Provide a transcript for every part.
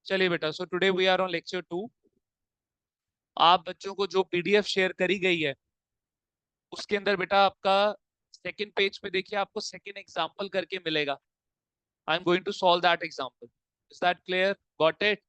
चलिए बेटा, so today we are on lecture 2। आप बच्चों को जो पीडीएफ शेयर करी गई है उसके अंदर बेटा आपका सेकंड पेज पे देखिए, आपको सेकंड एग्जांपल करके मिलेगा। I am going to solve that example. Is that clear? Got it?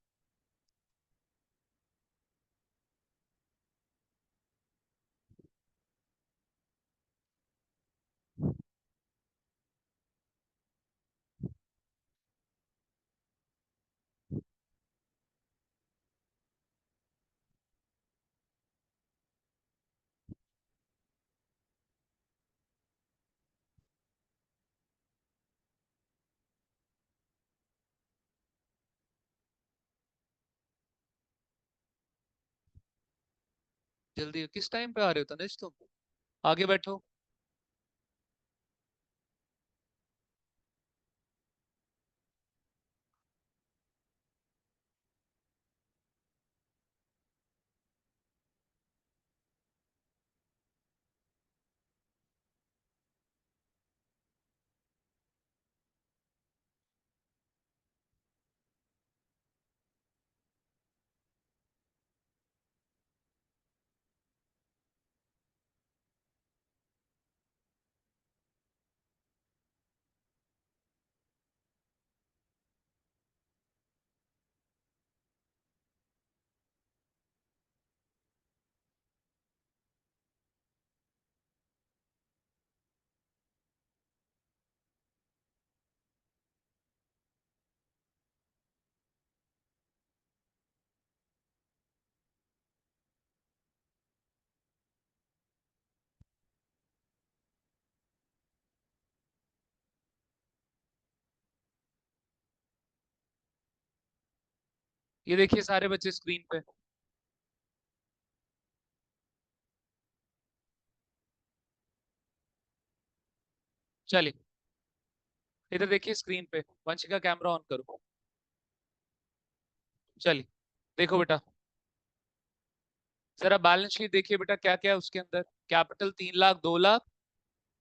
जल्दी किस टाइम पे आ रहे हो तनिष तुम? आगे बैठो। ये देखिए सारे बच्चे स्क्रीन पे। चलिए इधर देखिए स्क्रीन पे। वंशिका कैमरा ऑन करो। चलिए देखो बेटा, जरा बैलेंस शीट देखिए बेटा, क्या क्या है उसके अंदर। Capital 3 lakh, 2 lakh,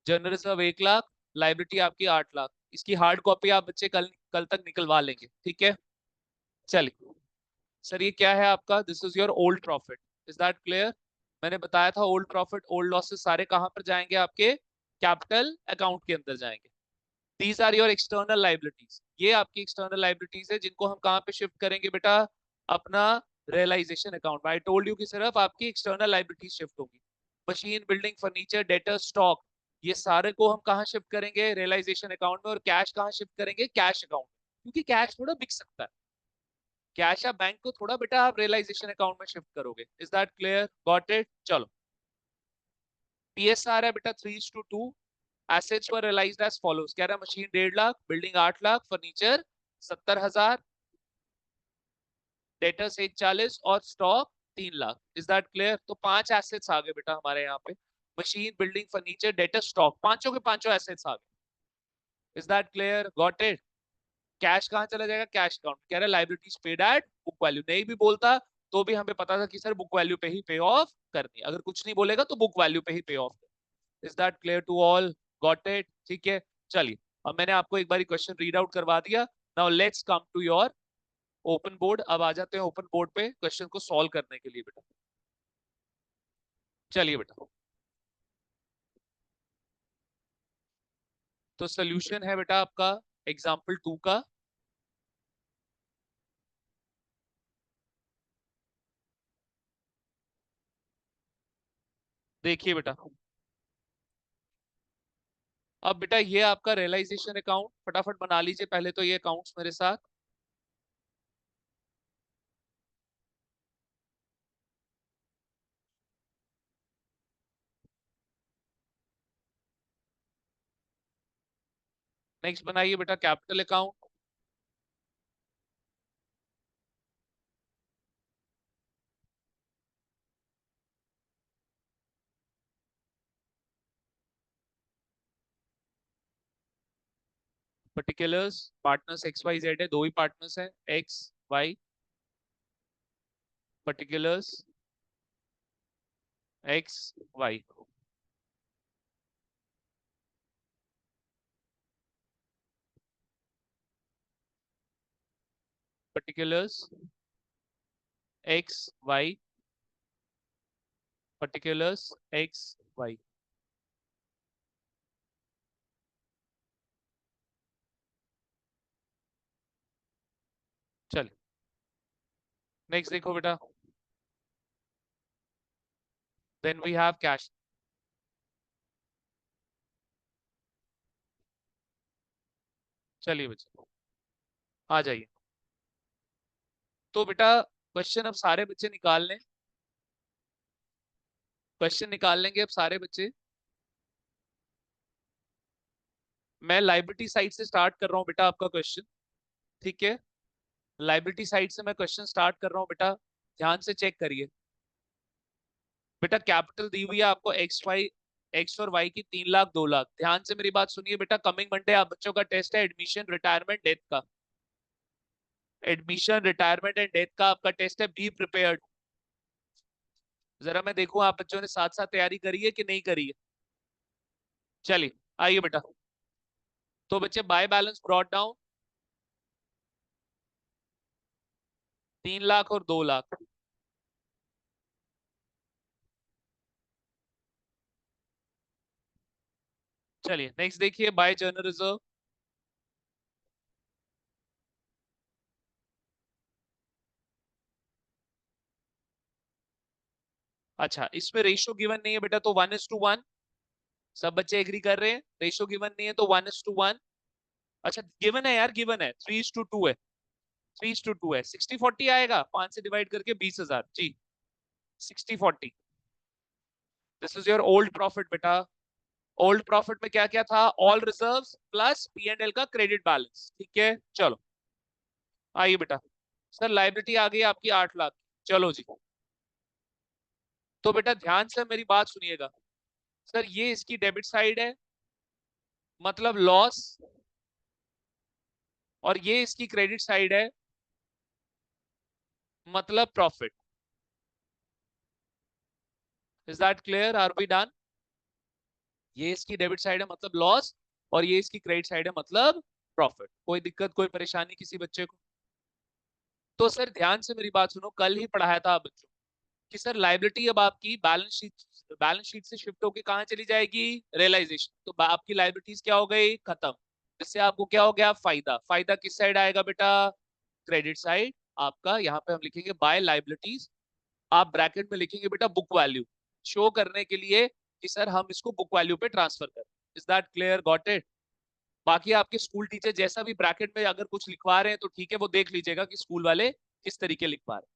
general reserve 1 lakh, liability आपकी 8 लाख। इसकी हार्ड कॉपी आप बच्चे कल कल तक निकलवा लेंगे, ठीक है? चलिए सर, ये क्या है आपका? This is your old profit. Is that clear? मैंने बताया था ओल्ड प्रॉफिट ओल्ड लॉसेस सारे कहां पर जाएंगे? आपके कैपिटल अकाउंट के अंदर जाएंगे। These are your external liabilities. ये आपकी एक्सटर्नल लाइबिलिटीज है जिनको हम कहां पे शिफ्ट करेंगे बेटा? अपना realisation account. I told you कि सिर्फ आपकी एक्सटर्नल लाइबिलिटीज शिफ्ट होगी। Machine, building, furniture, debtor, stock, ये सारे को हम कहां शिफ्ट करेंगे? रियलाइजेशन अकाउंट में। और कैश कहां शिफ्ट करेंगे? कैश अकाउंट, क्योंकि कैश थोड़ा बिक सकता है। कैश या बैंक को थोड़ा बेटा आप रियलाइजेशन अकाउंट में शिफ्ट करोगे। Is that clear? Got it? चलो, पीएसआर है बेटा 3:2। एसेट्स वर रियलाइज्ड एज फॉलोज। कह रहा है machine 1.5 lakh, building 8 lakh, furniture 70,000, debtors 140 और stock 3 lakh. Is that clear? तो 5 एसेट्स आ गए बेटा हमारे यहाँ पे। Machine, building, furniture, debtor, stock, पांचों के पांचों एसेट्स आ गए। Is that clear? Got it? Cash कहां चला जाएगा? Cash account. कह रहा है liabilities paid at book value. नहीं भी बोलता तो भी हमें पता था कि सर बुक वैल्यू पे ही पे ऑफ करनी है। अगर कुछ नहीं बोलेगा तो बुक वैल्यू पे ही pay off. Is that clear to all? Got it? ठीक है, चलिए अब मैंने आपको एक बार क्वेश्चन रीड आउट करवा दिया। Now let's come to your open board. अब आ जाते हैं ओपन बोर्ड पे क्वेश्चन को सॉल्व करने के लिए बेटा। चलिए बेटा, तो सोल्यूशन है बेटा आपका एग्जाम्पल 2 का। देखिए बेटा, अब बेटा ये आपका रियलाइजेशन अकाउंट, फटाफट बना लीजिए पहले तो ये अकाउंट्स मेरे साथ। नेक्स्ट बनाइए बेटा capital account. Particulars, partners X Y Z है, दो ही पार्टनर्स है, X Y. Particulars X Y. particulars x y, particulars x y। चलिए नेक्स्ट देखो बेटा, देन वी हैव कैश। चलिए बच्चे आ जाइए। तो बेटा क्वेश्चन अब सारे बच्चे निकाल लें, क्वेश्चन निकाल लेंगे अब सारे बच्चे। मैं लाइबिलिटी साइड से स्टार्ट कर रहा हूं बेटा आपका क्वेश्चन, ठीक है। लाइबिलिटी साइड से मैं क्वेश्चन स्टार्ट कर रहा हूं बेटा, ध्यान से चेक करिए। बेटा कैपिटल दी हुई है आपको एक्स और वाई की 3 लाख 2 लाख। ध्यान से मेरी बात सुनिए बेटा, कमिंग मंडे आप बच्चों का टेस्ट है एडमिशन रिटायरमेंट डेथ का। एडमिशन रिटायरमेंट एंड डेथ का आपका टेस्ट है, बी प्रिपेयर्ड। जरा मैं देखूं आप बच्चों ने साथ साथ तैयारी करी है कि नहीं करी है। चलिए आइए बेटा, तो बच्चे bye balance brought down 3 lakh और 2 लाख। चलिए नेक्स्ट देखिए, बाय जर्नल रिजर्व। अच्छा इसमें रेशियो गिवन नहीं है बेटा, तो 1:1। सब बच्चे एग्री कर रहे हैं, रेशियो गिवन नहीं है तो 1:1। अच्छा गिवन है यार, गिवन है 3:2 है, 3:2 है। 60-40 आएगा, 5 से डिवाइड करके 20,000 जी। 60-40, this is your old profit बेटा। ओल्ड प्रॉफिट में क्या क्या था, ऑल रिजर्व्स प्लस P&L का क्रेडिट बैलेंस, ठीक है। चलो आइए बेटा, सर लाइबिलिटी आ गई आपकी 8 लाख। चलो जी, तो बेटा ध्यान से मेरी बात सुनिएगा। सर ये इसकी डेबिट साइड है, मतलब लॉस, और ये इसकी क्रेडिट साइड है, मतलब profit. Is that clear, are we done? ये इसकी डेबिट साइड है मतलब लॉस, और ये इसकी क्रेडिट साइड है मतलब प्रॉफिट। कोई दिक्कत कोई परेशानी किसी बच्चे को? तो सर ध्यान से मेरी बात सुनो, कल ही पढ़ाया था आप बच्चों कि सर लाइबिलिटी अब आपकी बैलेंस शीट से शिफ्ट होके कहाँ चली जाएगी, रियलाइजेशन। तो आपकी लाइबिलिटीज क्या हो गई, खत्म। इससे आपको क्या हो गया, फायदा। फायदा किस साइड आएगा बेटा, क्रेडिट साइड। आपका यहाँ पे हम लिखेंगे बाय लाइबिलिटीज, आप ब्रैकेट में लिखेंगे बेटा बुक वैल्यू, शो करने के लिए कि सर हम इसको बुक वैल्यू पे ट्रांसफर करें। Is that clear, got it? बाकी आपके स्कूल टीचर जैसा भी ब्रैकेट में अगर कुछ लिखवा रहे हैं तो ठीक है, वो देख लीजिएगा कि स्कूल वाले किस तरीके लिखवा रहे हैं।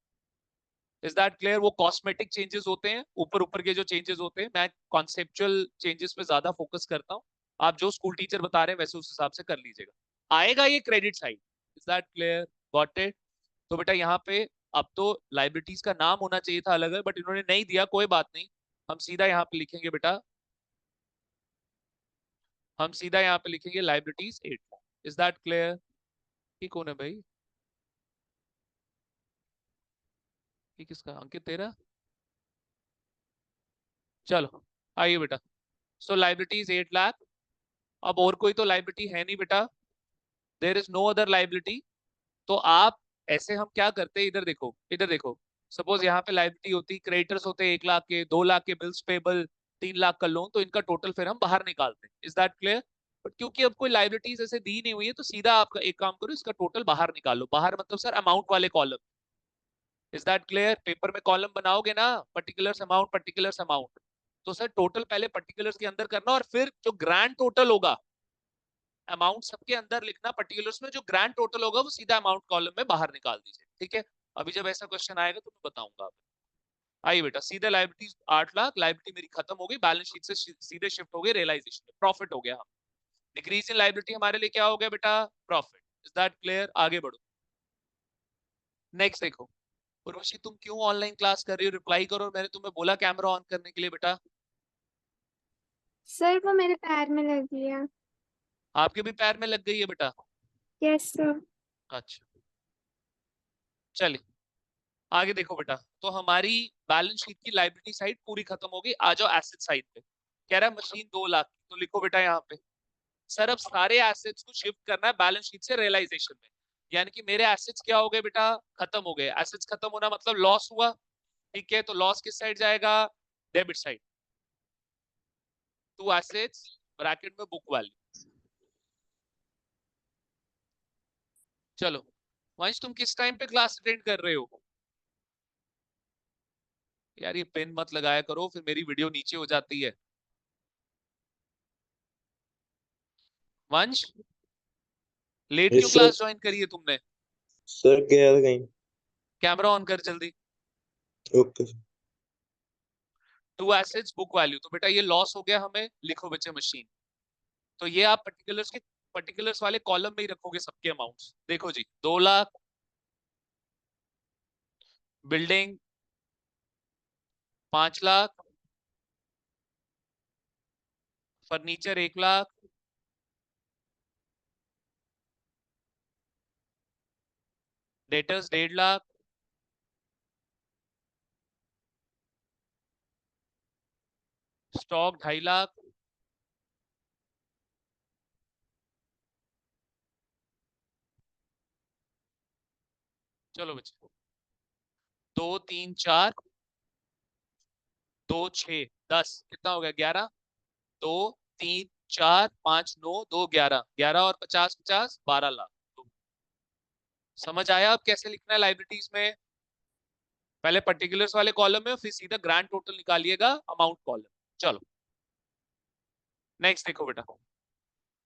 Is that clear? वो कॉस्मेटिक चेंजेस होते हैं, ऊपर ऊपर के जो चेंजेस होते हैं, मैं कॉन्सेप्चुअल चेंजेस पे ज्यादा फोकस करता हूँ। आप जो स्कूल टीचर बता रहे हैं वैसे उस हिसाब से कर लीजिएगा। आएगा ये credit side. Is that clear, got it? तो बेटा यहाँ पे अब तो लाइबिलिटीज का नाम होना चाहिए था अलग अलग, बट इन्होंने नहीं दिया, कोई बात नहीं। हम सीधा यहाँ पे लिखेंगे बेटा, हम सीधा यहाँ पे लिखेंगे liabilities 8 lakh. Is that clear? ये कौन है भाई, ये किसका, अंकित तेरा? चलो आइए बेटा, सो लाइबिलिटीज 8 लाख। अब और कोई तो लाइबिलिटी है नहीं बेटा, there is no other liability. तो आप ऐसे, हम क्या करते हैं, इधर देखो इधर देखो। सपोज यहाँ पे लाइबिलिटी होती, क्रेडिटर्स होते 1 लाख के, 2 लाख के बिल्स पेबल, 3 लाख का लोन, तो इनका टोटल फिर हम बाहर निकालते हैं। Is that clear? बट क्योंकि अब कोई लाइबिलिटीज ऐसे दी नहीं हुई है, तो सीधा आपका एक काम करो, इसका टोटल बाहर निकालो। बाहर मतलब सर अमाउंट वाले column. Is that clear? Paper में कॉलम बनाओगे ना, पर्टिकुलर्स अमाउंट, पर्टिकुलर्स अमाउंट, तो सर टोटल पहले पर्टिकुलर्स के अंदर करना, और फिर जो ग्रैंड टोटल होगा, अमाउंट सबके अंदर लिखना, पर्टिकुलर्स में जो ग्रैंड टोटल होगा वो सीधा अमाउंट कॉलम में बाहर निकाल दीजिए, ठीक है। अभी जब ऐसा क्वेश्चन आएगा तो मैं बताऊंगा आपको। आइए बेटा, सीधे लाइबिलिटी 8 लाख, लाइबिलिटी मेरी खत्म हो गई, बैलेंस शीट से सीधे शिफ्ट हो गई रियलाइजेशन में, प्रॉफिट हो गया। हम डिक्रीज इन लाइबिलिटी हमारे लिए क्या हो गया बेटा, प्रॉफिट। Is that clear? आगे बढ़ो, नेक्स्ट देखो। उर्वशी तुम क्यों ऑनलाइन क्लास कर रही हो, रिप्लाई करो, मैंने तुम्हें बोला कैमरा ऑन करने के लिए बेटा। सर वो मेरे पैर में लग गया। आपके भी पैर में लग गई है बेटा? Yes sir. अच्छा चलिए आगे देखो बेटा, तो हमारी बैलेंस शीट की लाइबिलिटी साइड पूरी खत्म हो गई। आ जाओ एसेट साइड पे। कह रहा है मशीन 2 लाख की, तो लिखो बेटा यहाँ पे, सर अब सारे एसेट्स को शिफ्ट करना है बैलेंस शीट से रियलाइजेशन में। यानी कि मेरे एसेट्स क्या हो गए बेटा, खत्म हो गए। एसेट्स खत्म होना मतलब लॉस हुआ, ठीक है। तो लॉस किस साइड जाएगा, debit side. To assets bracket में बुक वैल्यू। चलो वंश, तुम किस टाइम पे क्लास अटेंड कर रहे हो? यार ये पेन मत लगाया करो, फिर मेरी वीडियो नीचे हो जाती है। वंश, लेट क्यों यस सर। क्लास ज्वाइन करी है तुमने? सर गया था कहीं। कैमरा ऑन कर जल्दी। Okay. To assets book value, तो बेटा ये लॉस हो गया हमें, लिखो बच्चे मशीन। तो ये आप पर्टिकुलर्स वाले कॉलम में ही रखोगे सबके अमाउंट्स। देखो जी, 2 lakh, building 5 lakh, furniture 1 lakh, debtors 1.5 lakh, stock 2.5 lakh, चलो बच्चे, 2 3 4, 2 6 10, कितना हो गया, 11। 2 3 4 5 9 2 11, 11 और 50 50, 12 लाख। तो समझ आया अब कैसे लिखना है लाइबिलिटीज में? पहले पर्टिकुलर्स वाले कॉलम में, फिर सीधा ग्रैंड टोटल निकालिएगा अमाउंट कॉलम। चलो नेक्स्ट देखो बेटा।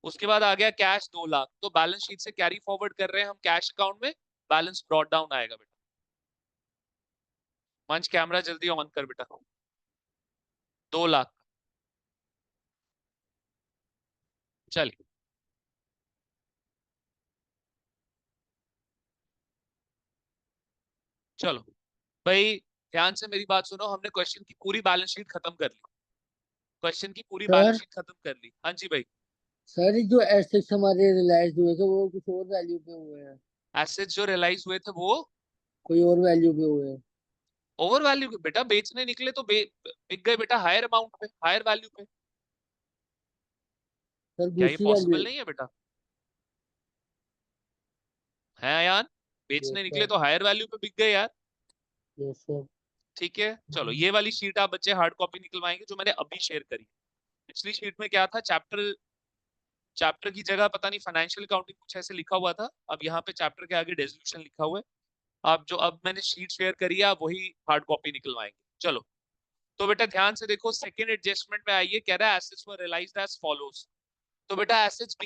उसके बाद आ गया कैश 2 लाख, तो बैलेंस शीट से कैरी फॉरवर्ड कर रहे हैं हम कैश अकाउंट में, बैलेंस ब्रॉट डाउन आएगा बेटा। मंच कैमरा जल्दी ऑन कर बेटा। 2 लाख, चलिए। चलो भाई, ध्यान से मेरी बात सुनो, हमने क्वेश्चन की पूरी बैलेंस शीट खत्म कर ली। क्वेश्चन की पूरी बैलेंस सर शीट खत्म कर ली, हाँ जी भाई। सर, ये जो एसेट्स हमारे रियलाइज हुए थे वो कुछ और वैल्यू पे हुए हैं, एसेट्स जो रियलाइज हुए थे वो कोई और वैल्यू पे हुए हैं। ओवर वैल्यू के बेटा, बेचने निकले तो बिक गए बेटा हायर अमाउंट पे, हायर वैल्यू पे। सर क्या ये दूसरी वैल्यू। पॉसिबल नहीं है बेटा? है यार, यस बेचने निकले सर। तो हायर वैल्यू पे बिक गए यार। Yes sir. ठीक है, चलो ये वाली शीट आप बच्चे हार्ड कॉपी निकलवाएंगे जो मैंने अभी शेयर करी। पिछली शीट में क्या था, चैप्टर चैप्टर की जगह पता नहीं फाइनेंशियल अकाउंटिंग कुछ ऐसे लिखा हुआ था, अब यहाँ पे चैप्टर के आगे डेसोल्यूशन लिखा हुआ है। आप जो अब मैंने शीट शेयर करी है, आप वही हार्ड कॉपी निकलवाएंगे। चलो, तो बेटा ध्यान से देखो, सेकंड एडजस्टमेंट में आइए, कह रहा है एसेट्स वर रियलाइज्ड एज फॉलोज। तो बेटा एसेट्स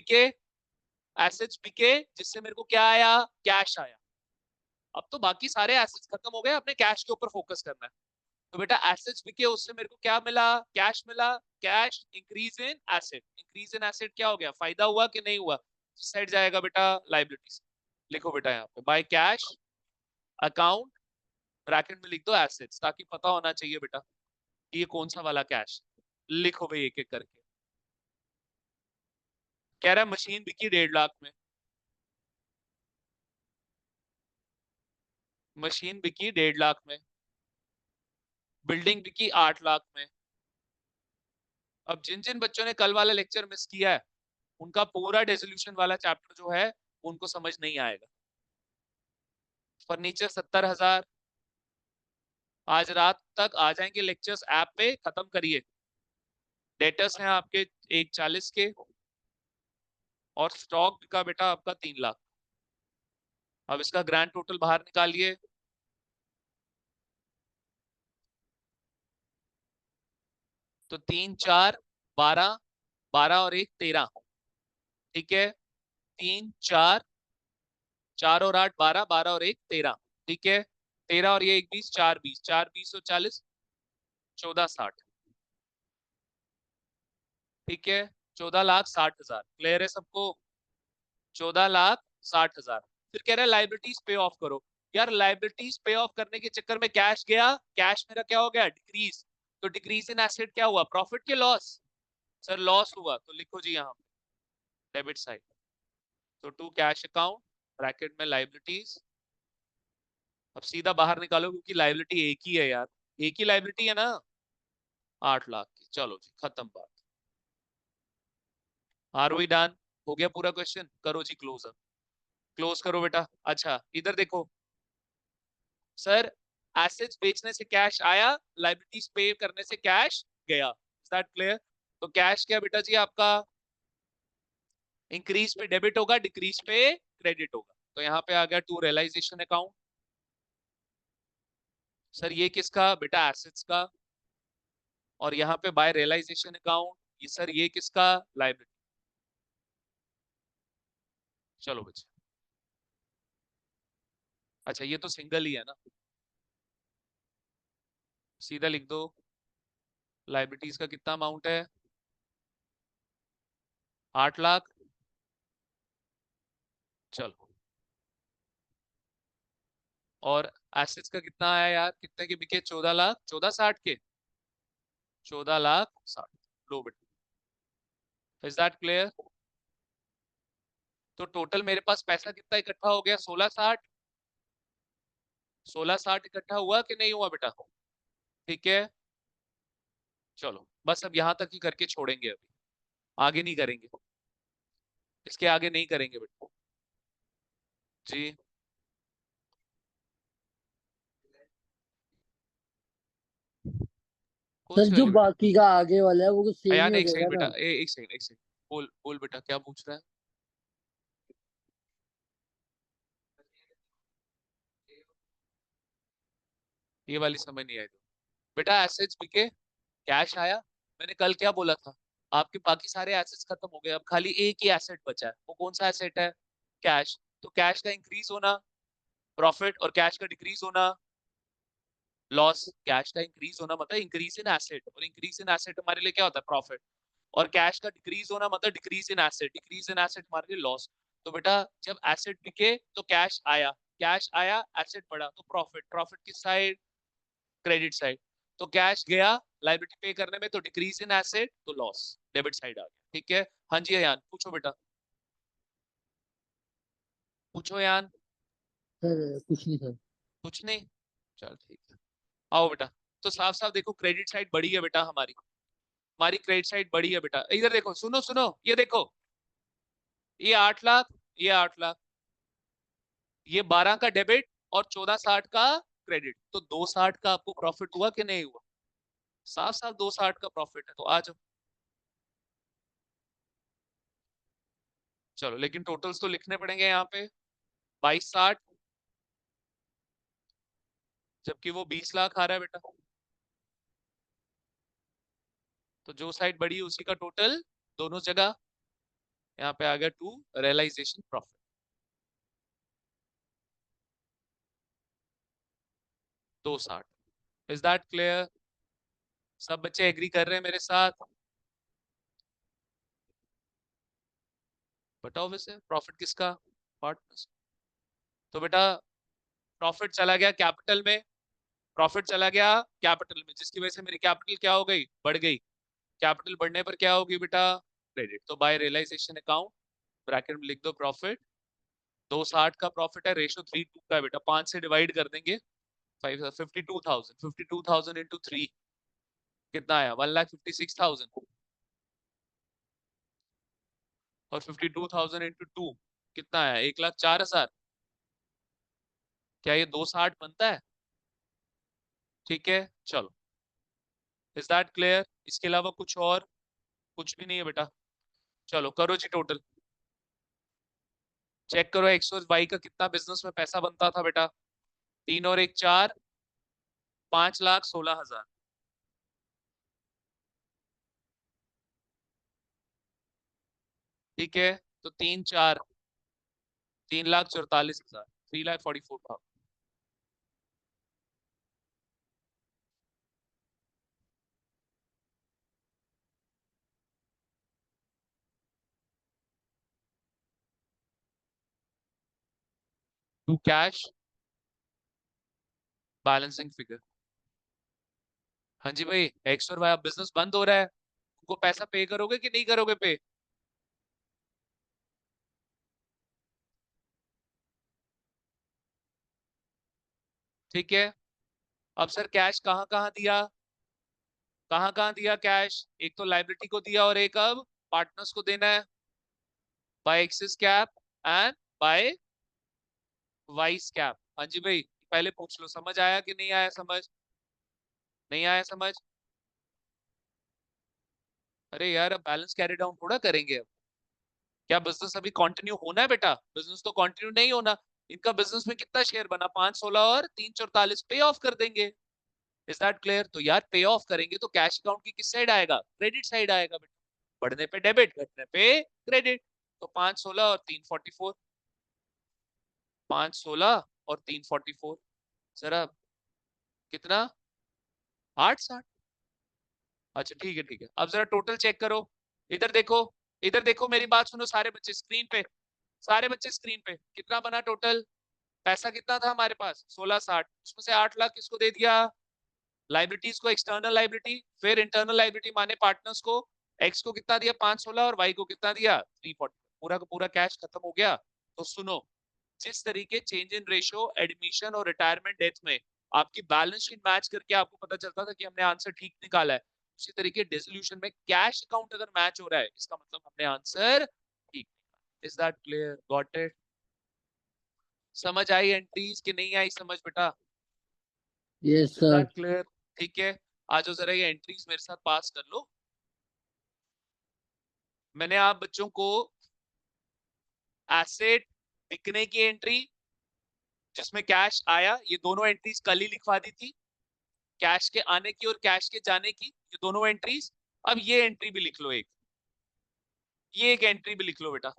बिके जिससे मेरे को क्या आया, कैश आया। अब तो बाकी सारे एसेट्स खत्म हो गए, अपने कैश के ऊपर फोकस करना है। तो बेटा एसेट्स बिके, उससे मेरे को क्या मिला, कैश मिला। Cash increase in asset, increase in asset क्या हो गया, फायदा हुआ कि नहीं हुआ? साइड जाएगा बेटा लाइबिलिटीज। लिखो बेटा यहाँ पे बाय कैश अकाउंट, ब्रैकेट में लिख दो एसेट्स, ताकि पता होना चाहिए बेटा कि ये कौन सा वाला कैश। लिखो भाई एक एक करके। कह रहा है मशीन बिकी 1.5 लाख में, मशीन बिकी 1.5 लाख में, बिल्डिंग बिकी 8 लाख में। अब जिन जिन बच्चों ने कल वाला लेक्चर मिस किया है, उनका पूरा डेसोल्यूशन वाला चैप्टर जो है उनको समझ नहीं आएगा। फर्नीचर 70,000, आज रात तक आ जाएंगे लेक्चर्स ऐप पे, खत्म करिए। डेटर्स हैं आपके 140 के, और स्टॉक का बेटा आपका 3 लाख। अब इसका ग्रैंड टोटल बाहर निकालिए। तो 3 4 12, 12 और 1 13, ठीक है। 3 4, 4 और 8 12, 12 और 1 13, ठीक है। 13 और ये 1 20, 4 20, 4 20 और 40, 14 60, ठीक है। 14,60,000 क्लियर है सबको? 14,60,000। फिर कह रहा है लाइबिलिटीज पे ऑफ करो। यार लाइबिलिटीज पे ऑफ करने के चक्कर में कैश गया, कैश मेरा क्या हो गया, डिक्रीज। तो डिक्रीज इन एसेट क्या हुआ, प्रॉफिट के लॉस? सर लॉस हुआ, तो लिखो जी यहाँ डेबिट साइड। तो टू कैश अकाउंट, ब्रैकेट में लाइबिलिटीज। अब सीधा बाहर निकालो, क्योंकि लाइबिलिटी एक ही है यार, एक ही लाइबिलिटी है ना, 8 लाख की। चलो जी खत्म बात। Are we done? हो गया पूरा क्वेश्चन, करो जी क्लोज अप। क्लोज करो बेटा। अच्छा इधर देखो सर, एसेट्स बेचने से कैश आया, लायबिलिटीज पे करने से कैश गया। Is that clear? तो कैश क्या बेटा जी आपका, इंक्रीज पे डेबिट होगा, डिक्रीज पे क्रेडिट होगा। तो यहाँ पे आ गया टू रियलाइजेशन अकाउंट। सर ये किसका बेटा, एसेट्स का। और यहाँ पे बाय रियलाइजेशन अकाउंट, ये सर ये किसका, लायबिलिटी। चलो बच्चे, अच्छा ये तो सिंगल ही है ना, सीधा लिख दो। लायबिलिटीज का कितना अमाउंट है, 8 लाख। चलो, और एसेट्स का कितना आया यार, कितने के बिके, 14 लाख, 1460 के, 14 लाख 60। लो बेटा, इज दैट क्लियर? तो टोटल मेरे पास पैसा कितना इकट्ठा हो गया, 1660। 1660 इकट्ठा हुआ कि नहीं हुआ बेटा? ठीक है, चलो बस अब यहाँ तक ही करके छोड़ेंगे, अभी आगे नहीं करेंगे, इसके आगे नहीं करेंगे बेटा जी। कौन सर सी जो वाली बेटा? बाकी का आगे वाला है वो कुछ सेम यार ही हो एक सेकंड जाएगा बेटा, ना? एक सेकंड, एक सेकंड, बोल बोल बेटा, क्या पूछ रहा है? ये वाली समझ नहीं आई तो। बेटा एसेट्स बिके, कैश आया। मैंने कल क्या बोला था, आपके बाकी सारे एसेट्स खत्म हो गए, अब खाली एक ही एसेट बचा है। वो कौन सा एसेट है, कैश। तो कैश का इंक्रीज होना प्रॉफिट, और कैश का डिक्रीज होना लॉस। कैश का इंक्रीज होना मतलब इंक्रीज इन एसेट, और इंक्रीज इन एसेट हमारे लिए क्या होता है, प्रॉफिट। और कैश का डिक्रीज होना मतलब decrease in asset, decrease in asset हमारे लिए लॉस। तो बेटा जब एसेट बिके तो कैश आया, कैश आया एसेट बढ़ा तो प्रॉफिट, प्रॉफिट किस साइड, क्रेडिट साइड। तो कैश गया लायबिलिटी पे करने में तो डिक्रीज इन एसेट तो लॉस, डेबिट साइड आ गया। ठीक है, हाँ जी अयान पूछो बेटा, पूछो यान। सर कुछ नहीं सर। कुछ नहीं, चल ठीक है, आओ बेटा। तो साफ साफ देखो क्रेडिट साइड बड़ी है बेटा हमारी, हमारी क्रेडिट साइड बड़ी है बेटा। इधर देखो, सुनो सुनो, ये देखो, ये 8 लाख, ये 8 लाख, ये 12 का डेबिट और 1460 का क्रेडिट। तो 260 का आपको प्रॉफिट हुआ कि नहीं हुआ? साफ साफ 260 का प्रॉफिट है। तो आ जाओ, चलो लेकिन टोटल्स तो लिखने पड़ेंगे यहाँ पे, 2260, जबकि वो 20 लाख आ रहा है बेटा। तो जो साइड बड़ी है उसी का टोटल दोनों जगह, यहाँ पे आ गया to realisation profit, 260। Is that clear? सब बच्चे एग्री कर रहे हैं मेरे साथ? बताओ वैसे प्रॉफिट किसका, पार्टनर्स। तो बेटा प्रॉफिट चला गया कैपिटल में, प्रॉफिट चला गया कैपिटल में, जिसकी वजह से मेरी कैपिटल क्या हो गई, बढ़ गई। कैपिटल बढ़ने पर क्या होगी बेटा, क्रेडिट। तो बाय रियलाइजेशन अकाउंट, ब्रैकेट में लिख दो प्रॉफिट। 260 का प्रॉफिट है, रेशो 3:2 का है बेटा, 5 से डिवाइड कर देंगे। 52,000 इंटू 3 कितना आया, 1,56,000। और 52,000 इंटू 2 कितना आया, 1,04,000। क्या ये 260 बनता है? ठीक है चलो, इज दैट क्लियर? इसके अलावा कुछ और, कुछ भी नहीं है बेटा। चलो करो जी टोटल, चेक करो एक्स और वाई का कितना बिजनेस में पैसा बनता था बेटा। 3 और 1 4, 5,16,000। ठीक है, तो 3 4, 3,44,000, 3,44,000। To cash balancing figure. हाँ जी भाई, एक्स और वाई अब बिजनेस बंद हो रहा है, उनको पैसा पे करोगे कि नहीं करोगे पे? ठीक है, अब सर कैश कहाँ कहाँ दिया, कहाँ कहाँ दिया कैश, एक तो लाइबिलिटी को दिया और एक अब पार्टनर्स को देना है, by X's cap and by Y's cap. हाँ जी भाई, पहले पूछ लो, समझ आया कि नहीं आया समझ? नहीं आया समझ? अरे यार अब बैलेंस कैरी डाउन थोड़ा करेंगे अब। क्या बिजनेस अभी कंटिन्यू होना है बेटा? बिजनेस तो कंटिन्यू नहीं होना। इनका बिजनेस में कितना शेयर बना? 516 और 344 पे ऑफ कर देंगे। Is that clear? तो यार पे ऑफ करेंगे तो कैश अकाउंट की किस साइड आएगा? क्रेडिट साइड आएगा बेटा। बढ़ने पे डेबिट, घटने पे क्रेडिट। तो 516 और 344, 516 और 344, जरा कितना? 860। अच्छा ठीक है ठीक है, अब जरा टोटल चेक करो। इधर देखो, इधर देखो, मेरी बात सुनो सारे बच्चे स्क्रीन पे, सारे बच्चे स्क्रीन पे। कितना बना टोटल? पैसा कितना था हमारे पास? 1660। उसमें से 8 लाख किसको दे दिया? लाइबिलिटीज को, एक्सटर्नल लाइबिलिटी। फिर इंटरनल लाइबिलिटी माने पार्टनर्स को। एक्स को कितना दिया? 516। और वाई को कितना दिया? 340। पूरा का पूरा कैश खत्म हो गया। तो सुनो, जिस तरीके चेंज इन रेशियो एडमिशन और रिटायरमेंट डेथ में आपकी बैलेंस शीट मैच करके आपको पता चलता था कि हमने आंसर ठीक निकाला है, उसी तरीके डिसोल्यूशन में कैश अकाउंट अगर मैच हो रहा है, इसका मतलब हमने आंसर ठीक। Is that clear? Got it? समझ आई एंट्रीज कि नहीं आई समझ बेटा? Yes is sir. That clear? ठीक है, आ जाओ जरा ये एंट्रीज मेरे साथ पास कर लो। मैंने आप बच्चों को एसेट बिकने की एंट्री जिसमें कैश आया, ये दोनों एंट्रीज कल ही लिखवा दी थी। कैश के आने की और कैश के जाने की, ये दोनों एंट्रीज। अब ये एंट्री भी लिख लो एक, ये एक एंट्री भी लिख लो बेटा,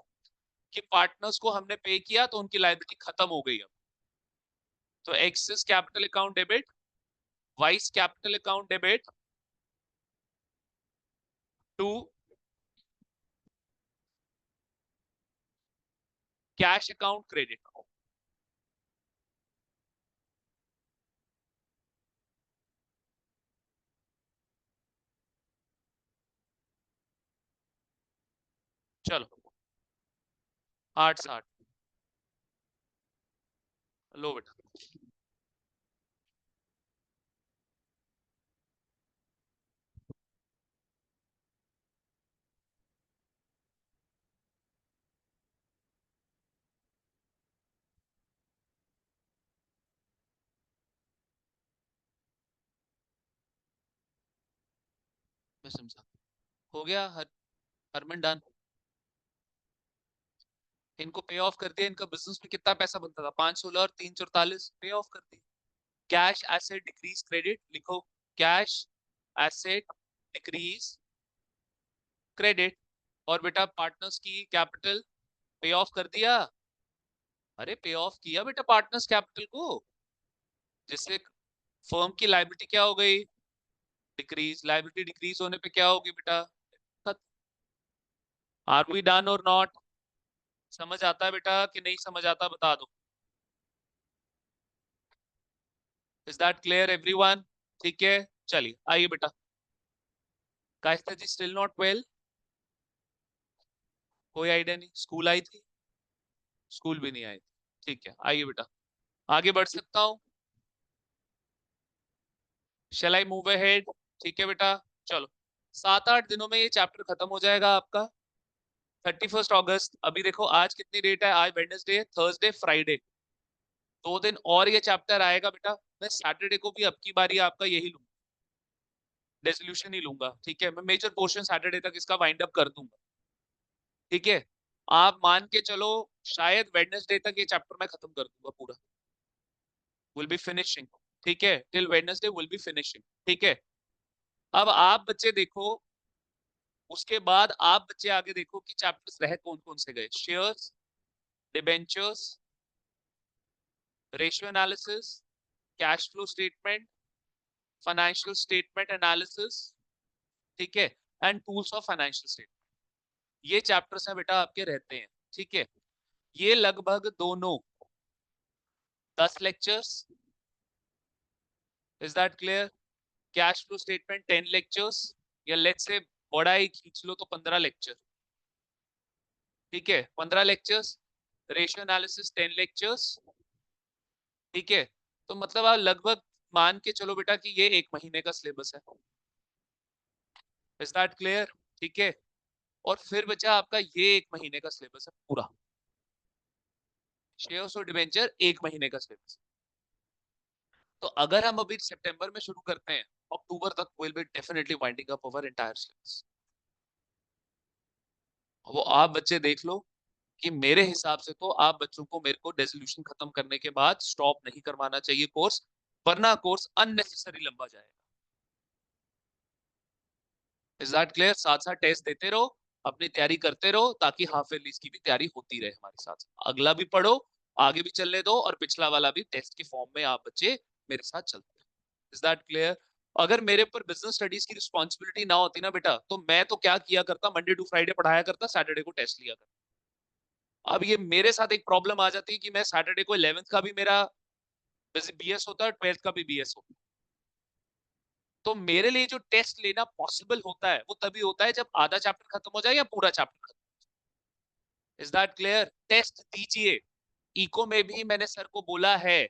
कि पार्टनर्स को हमने पे किया तो उनकी लायबिलिटी खत्म हो गई। अब तो X's capital account debit, Y's capital account debit to cash account credit. चलो 860 लो बेटा। मैं समझा। हो गया हरमन डन। इनको पे ऑफ कर दिया। इनका बिजनेस में कितना पैसा बनता था? 516 और 344 पे ऑफ कर दिया। कैश एसेट डिक्रीज क्रेडिट लिखो, कैश एसेट डिक्रीज क्रेडिट। और बेटा पार्टनर्स की कैपिटल पे ऑफ कर दिया। अरे पे ऑफ किया बेटा पार्टनर्स कैपिटल को, जिससे फर्म की लायबिलिटी क्या हो गई? डिक्रीज। लायबिलिटी डिक्रीज होने पे क्या होगी बेटा? आर वी डन और नॉट? समझ आता है बेटा कि नहीं समझ आता? बता दो। Is that clear everyone? ठीक है, चलिए आइए बेटा। कायस्ता जी स्टिल नॉट वेल? कोई आइडिया नहीं? स्कूल आई थी? स्कूल भी नहीं आई थी। ठीक है, आइए बेटा, आगे बढ़ सकता हूँ? शैल आई मूव अहेड? ठीक है बेटा, चलो। 7-8 दिनों में ये चैप्टर खत्म हो जाएगा आपका। 31 अगस्त। अभी देखो आज कितनी डेट है? आज वेडनेसडे, थर्सडे, फ्राइडे, 2 दिन और ये चैप्टर आएगा बेटा। मैं सैटरडे को भी अब की बारी आपका यही लूंगा, रेजोल्यूशन ही लूंगा। ठीक है, मैं मेजर पोर्शन सैटरडे तक इसका वाइंड अप कर दूंगा। ठीक है, आप मान के चलो शायद वेडनेसडे तक ये चैप्टर मैं खत्म कर दूंगा पूरा। Will be finishing. ठीक है, till Wednesday will be finishing. ठीक है, अब आप बच्चे देखो, उसके बाद आप बच्चे आगे देखो कि चैप्टर्स रह कौन कौन से गए। Shares, debentures, ratio analysis, cash flow statement, financial statement analysis, ठीक है, and tools of financial statement. ये चैप्टर्स हैं बेटा आपके रहते हैं। ठीक है, ये लगभग दोनों 10 lectures. Is that clear? Cash flow statement 10 lectures, या लेट्स से बड़ा ही खींच लो तो 15 लेक्चर। ठीक है, 15 लेक्चर्स। Ratio analysis 10 lectures. ठीक है, तो मतलब आप लगभग मान के चलो बेटा कि ये 1 महीने का सिलेबस है। Is that clear? ठीक है, और फिर बचा आपका ये 1 महीने का सिलेबस है पूरा। शेयर्स और डिबेंचर 1 महीने का सिलेबस। तो अगर हम अभी सितंबर में शुरू करते हैं, अक्टूबर तक will be definitely winding up our entire syllabus. वो आप बच्चे देख लो कि मेरे हिसाब से तो आप बच्चों को मेरे को रेजोल्यूशन खत्म करने के बाद स्टॉप नहीं करवाना चाहिए कोर्स, वरना कोर्स अननेसेसरी लंबा जाएगा। Is that clear? साथ साथ टेस्ट देते रहो, अपनी तैयारी करते रहो, ताकि हाफ ईयरली की भी तैयारी होती रहे हमारे साथ। अगला भी पढ़ो, आगे भी चलने दो, और पिछला वाला भी टेस्ट के फॉर्म में आप बच्चे मेरे साथ चलते रहो। Is that clear? अगर मेरे पर बिजनेस स्टडीज की रिस्पॉन्सिबिलिटी ना होती ना बेटा, तो मैं तो क्या किया करता, मंडे टू फ्राइडे पढ़ाया करता, सैटरडे को टेस्ट लिया करता। अब ये मेरे साथ एक प्रॉब्लम आ जाती है कि मैं सैटरडे को 11th का भी मेरा बीएस होता है, 12th का भी बीएस होता है। तो मेरे लिए जो टेस्ट लेना पॉसिबल होता है वो तभी होता है जब आधा चैप्टर खत्म हो जाए या पूरा चैप्टर खत्म। Is that clear? टेस्ट दीजिए। इको में भी मैंने सर को बोला है,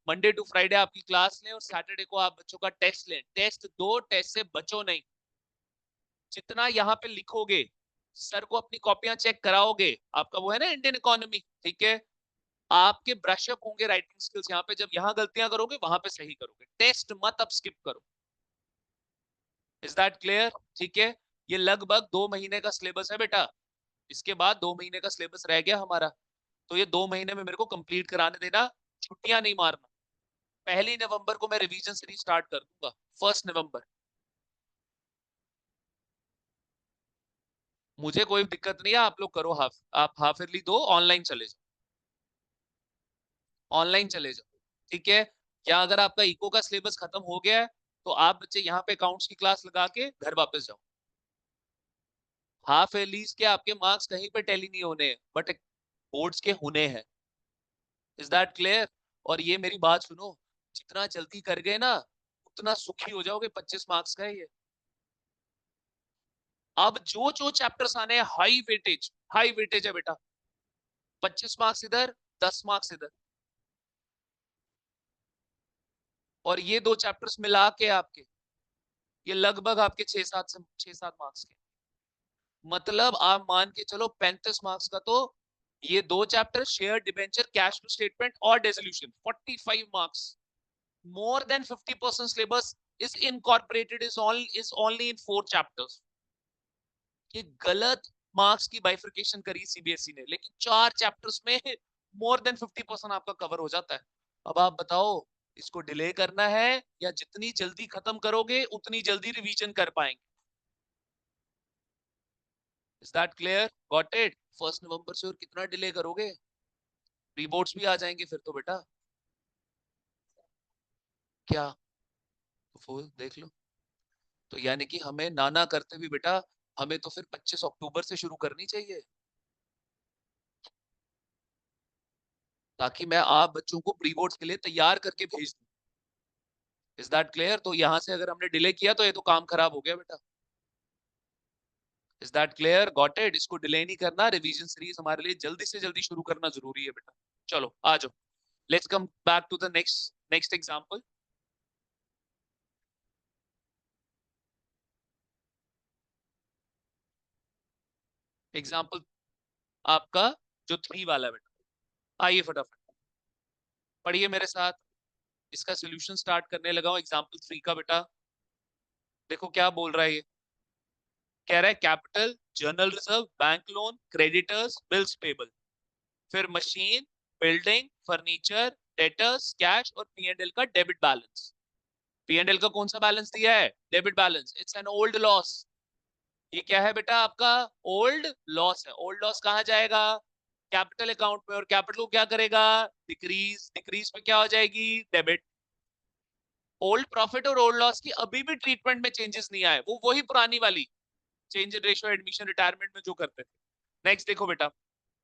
मंडे टू फ्राइडे आपकी क्लास लें और सैटरडे को आप बच्चों का टेस्ट लें। टेस्ट दो, टेस्ट से बचो नहीं। जितना यहाँ पे लिखोगे, सर को अपनी कॉपियां चेक कराओगे, आपका वो है ना इंडियन इकोनॉमी, ठीक है, आपके ब्रश अप होंगे राइटिंग स्किल्स। यहाँ पे जब यहाँ गलतियां करोगे वहां पे सही करोगे। टेस्ट मत अब स्किप करो। Is that clear? ठीक है, ये लगभग 2 महीने का सिलेबस है बेटा। इसके बाद 2 महीने का सिलेबस रह गया हमारा, तो ये 2 महीने में मेरे को कंप्लीट कराने देना, छुट्टियां नहीं मारना। 1 नवंबर को मैं रिवीजन सीरीज स्टार्ट कर दूंगा, 1 नवंबर। मुझे कोई दिक्कत नहीं है, आप लोग करो आप हाफ ईयरली दो, ऑनलाइन चले जाओ, ऑनलाइन चले जाओ, ठीक है। या अगर आपका इको का सिलेबस खत्म हो गया है, तो आप बच्चे यहाँ पे अकाउंट्स की क्लास लगा के घर वापस जाओ। हाफ ईयरलीज के आपके मार्क्स कहीं पे टैली नहीं होने, बट बोर्ड्स के होने हैं। Is that clear? और ये मेरी बात सुनो, जितना जल्दी कर गए ना उतना सुखी हो जाओगे। 25 मार्क्स का है ये। अब जो चैप्टर्स आने हैं हाई वेटेज है बेटा। 25 मार्क्स इधर, 10 मार्क्स इधर, और ये 2 चैप्टर्स मिला के आपके ये लगभग आपके 6-7 मार्क्स के, मतलब आप मान के चलो 35 मार्क्स का। तो ये 2 chapter, share, debenture, cash flow statement और resolution, 45 marks. more than 50% syllabus is incorporated is only in 4 chapters। ये गलत मार्क्स की बाइफर्केशन करी सीबीएसई ने, लेकिन 4 चैप्टर्स में मोर देन 50% आपका कवर हो जाता है। अब आप बताओ, इसको डिले करना है या जितनी जल्दी खत्म करोगे उतनी जल्दी रिवीजन कर पाएंगे। Is that clear? Got it? 1 नवंबर से और कितना डिले करोगे? प्री बोर्ड्स भी आ जाएंगे फिर तो बेटा। क्या तो देख लो। तो यानी कि हमें ना करते भी बेटा, हमें तो फिर 25 अक्टूबर से शुरू करनी चाहिए, ताकि मैं आप बच्चों को प्री बोर्ड्स के लिए तैयार करके भेज दूं। Is that clear? तो यहां से अगर हमने डिले किया तो ये तो काम खराब हो गया बेटा। Is that clear? Got it? इसको डिले नहीं करना, रिवीजन सीरीज हमारे लिए जल्दी से जल्दी शुरू करना जरूरी है बेटा। चलो आ जाओ, let's come back to the next example. Example आपका जो 3 वाला बेटा, आइए फटाफट पढ़िए मेरे साथ। इसका सोल्यूशन स्टार्ट करने लगा हूं एग्जांपल 3 का बेटा। देखो क्या बोल रहा है ये, कह रहा है capital, general reserve, bank loan, creditors, bills payable, फिर machine, building, furniture, debtors, cash और P&L का डेबिट बैलेंस। P&L का कौन सा बैलेंस दिया है? Debit balance. It's an old loss. ये क्या है बेटा? आपका ओल्ड लॉस है। ओल्ड लॉस कहाँ जाएगा? कैपिटल अकाउंट में। और कैपिटल को क्या करेगा? डिक्रीज। डिक्रीज पे क्या हो जाएगी? डेबिट। ओल्ड प्रॉफिट और ओल्ड लॉस की अभी भी ट्रीटमेंट में चेंजेस नहीं आए, वो वही पुरानी वाली change in ratio admission retirement में जो करते थे। नेक्स्ट देखो बेटा,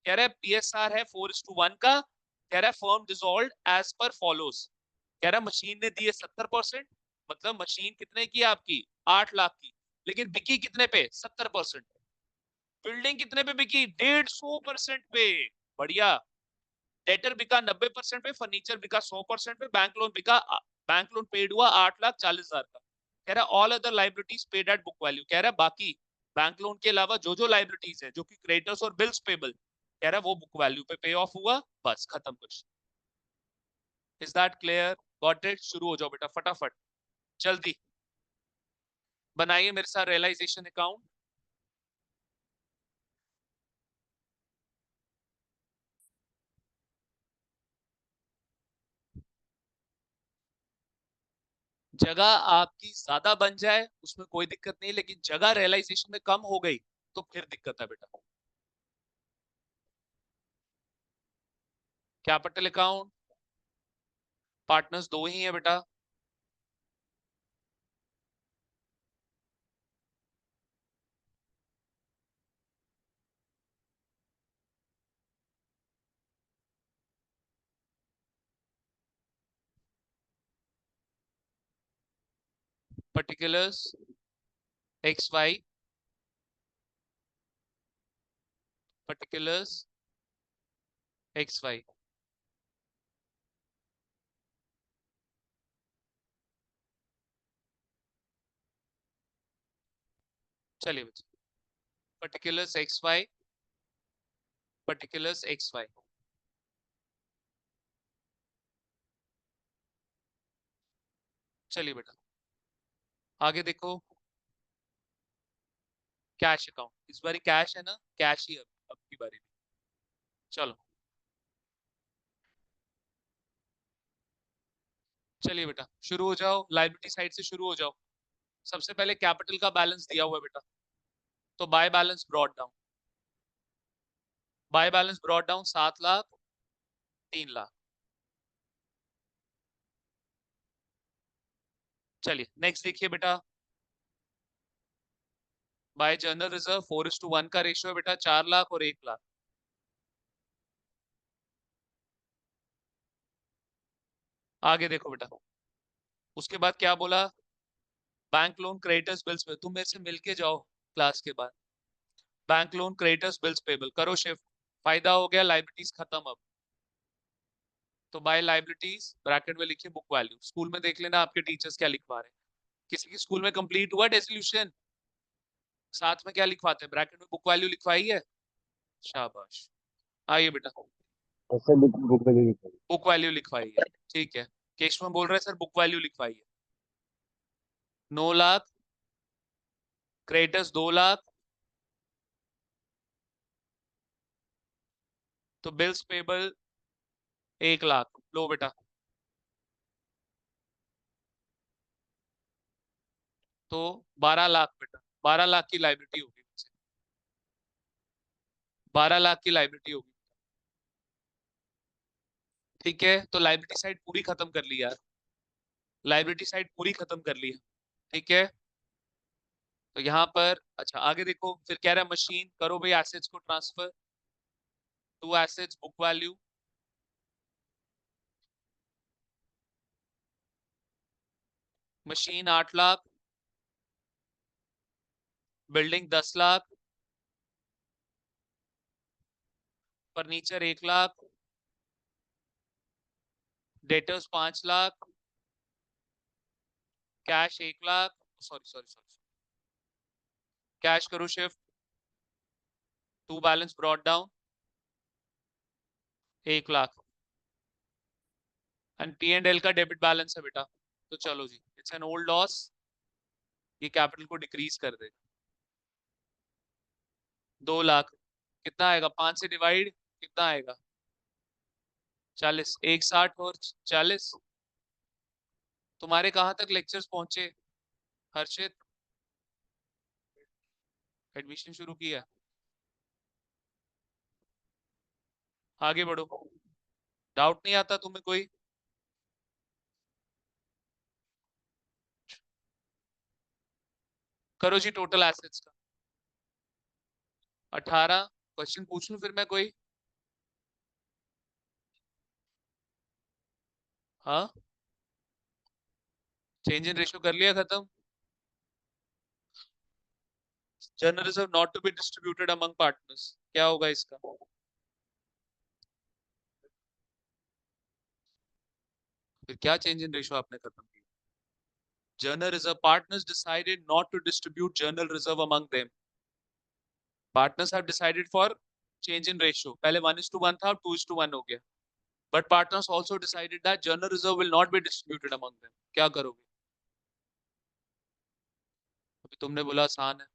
कह रहा है PSR है 4:1 का। कह रहा है firm dissolved as per follows. कह रहा है मशीन ने दी है 70%, मतलब मशीन कितने की आपकी? 8 लाख की, लेकिन बिकी कितने पे? 70%। बिल्डिंग कितने पे बिकी? 150% पे। बढ़िया। डेटर बिका 90% पे, फर्नीचर बिका 100% पे, बैंक लोन पेड हुआ 8,40,000 का। कह रहा all other liabilities paid at book value. कह रहा बाकी बैंक लोन के अलावा जो लाइबिलिटीज है, जो कि क्रेडिटर्स और बिल्स पेबल, कह रहा है वो बुक वैल्यू पे पे ऑफ हुआ, बस खत्म question. Is that clear? Got it? शुरू हो जाओ बेटा फटाफट, जल्दी बनाइए मेरे साथ रियलाइजेशन अकाउंट। जगह आपकी ज्यादा बन जाए उसमें कोई दिक्कत नहीं, लेकिन जगह रियलाइजेशन में कम हो गई तो फिर दिक्कत है बेटा। कैपिटल अकाउंट पार्टनर्स दो ही है बेटा, particulars X Y, particulars X Y. चलिए बच्चे, particulars X Y, particulars X Y. चलिए बेटा आगे देखो, कैश अकाउंट। इस बारी कैश है ना, कैश ही अब की बारी में। चलो चलिए बेटा शुरू हो जाओ, लायबिलिटी साइड से शुरू हो जाओ। सबसे पहले कैपिटल का बैलेंस दिया हुआ है बेटा, तो bye balance brought down, bye balance brought down 7 lakh 3 lakh. चलिए नेक्स्ट देखिए बेटा, बाय जनरल रिजर्व 4:1 का रेशियो है बेटा, 4 लाख और 1 लाख। आगे देखो बेटा, उसके बाद क्या बोला, बैंक लोन क्रेडिटर्स बिल्स पे, तुम मेरे से मिलके जाओ क्लास के बाद। Bank loan creditors bills payable करो शिफ्ट, फायदा हो गया, लाइबिलिटीज खत्म अब। तो बाय लाइबिलिटीज ब्रैकेट में लिखिए बुक वैल्यू। स्कूल में देख लेना आपके टीचर्स क्या लिखवा रहे हैं, किसी की स्कूल में कंप्लीट हुआ डेसोल्यूशन, साथ में क्या लिखवाते हैं, ब्रैकेट में बुक वैल्यू लिखवाई है, शाबाश। आइए बेटा ऐसे बुक वैल्यू लिखा है। बुक वैल्यू लिखवाई है, ठीक है। केशव बोल रहे हैं सर बुक वैल्यू लिखवाई है। 9 लाख, क्रेडिटर्स 2 लाख, तो बिल्स पेबल 1 लाख। लो बेटा, तो 12 लाख बेटा, 12 लाख की लाइबिलिटी होगी, 12 लाख की लाइबिलिटी होगी। ठीक है, तो लाइबिलिटी साइड पूरी खत्म कर ली यार, लाइबिलिटी साइड पूरी खत्म कर ली है। ठीक है, तो यहाँ पर अच्छा आगे देखो, फिर कह रहा है मशीन करो भाई एसेट्स को transfer to assets book value. Machine 8 lakh, building 10 lakh, furniture 1 lakh, debtors 5 lakh, cash 1 lakh, sorry sorry sorry, cash करो shift to balance brought down 1 lakh, and P and L का डेबिट बैलेंस है बेटा। तो चलो जी, इट्स एन ओल्ड लॉस, ये कैपिटल को डिक्रीज कर देगा। 2 लाख कितना आएगा, 5 से डिवाइड कितना आएगा, 40, 160 और 40। तुम्हारे कहाँ तक लेक्चर्स पहुंचे हर्षित, एडमिशन शुरू किया, आगे बढ़ो। डाउट नहीं आता तुम्हें कोई? करो जी टोटल एसेट्स का 18। क्वेश्चन पूछ लूं फिर मैं कोई? हाँ, चेंज इन रेशियो कर लिया खत्म। General reserve not to be distributed among partners, क्या होगा इसका? फिर क्या चेंज इन रेशियो आपने खत्म किया? General reserve partners decided not to distribute general reserve among them, partners have decided for change in ratio, पहले 1:1 था, 2:1 हो गया। But partners also decided that general reserve will not be distributed among them. क्या करोगे? अभी तुमने बोला आसान है।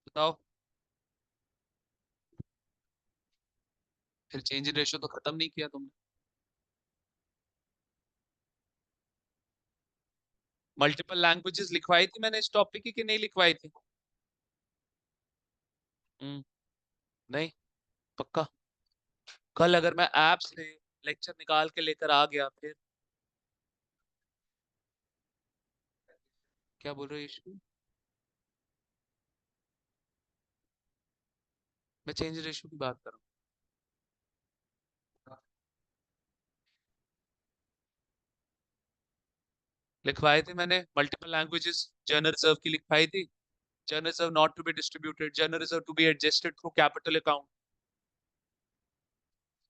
बताओ। फिर चेंज इन रेशियो तो खत्म नहीं किया तुमने। मल्टीपल लैंग्वेजेस लिखवाई थी मैंने इस टॉपिक की कि नहीं लिखवाई थी? नहीं? पक्का? कल अगर मैं ऐप से लेक्चर निकाल के लेकर आ गया फिर? क्या बोल रहे हो यशु? मैं चेंज रेशियो की बात कर रहा हूँ। लिखवाए थे मैंने मल्टीपल लैंग्वेजेस, जनरल रिजर्व की लिखवाई थी। General reserve not to be distributed, general reserve to be adjusted through capital account,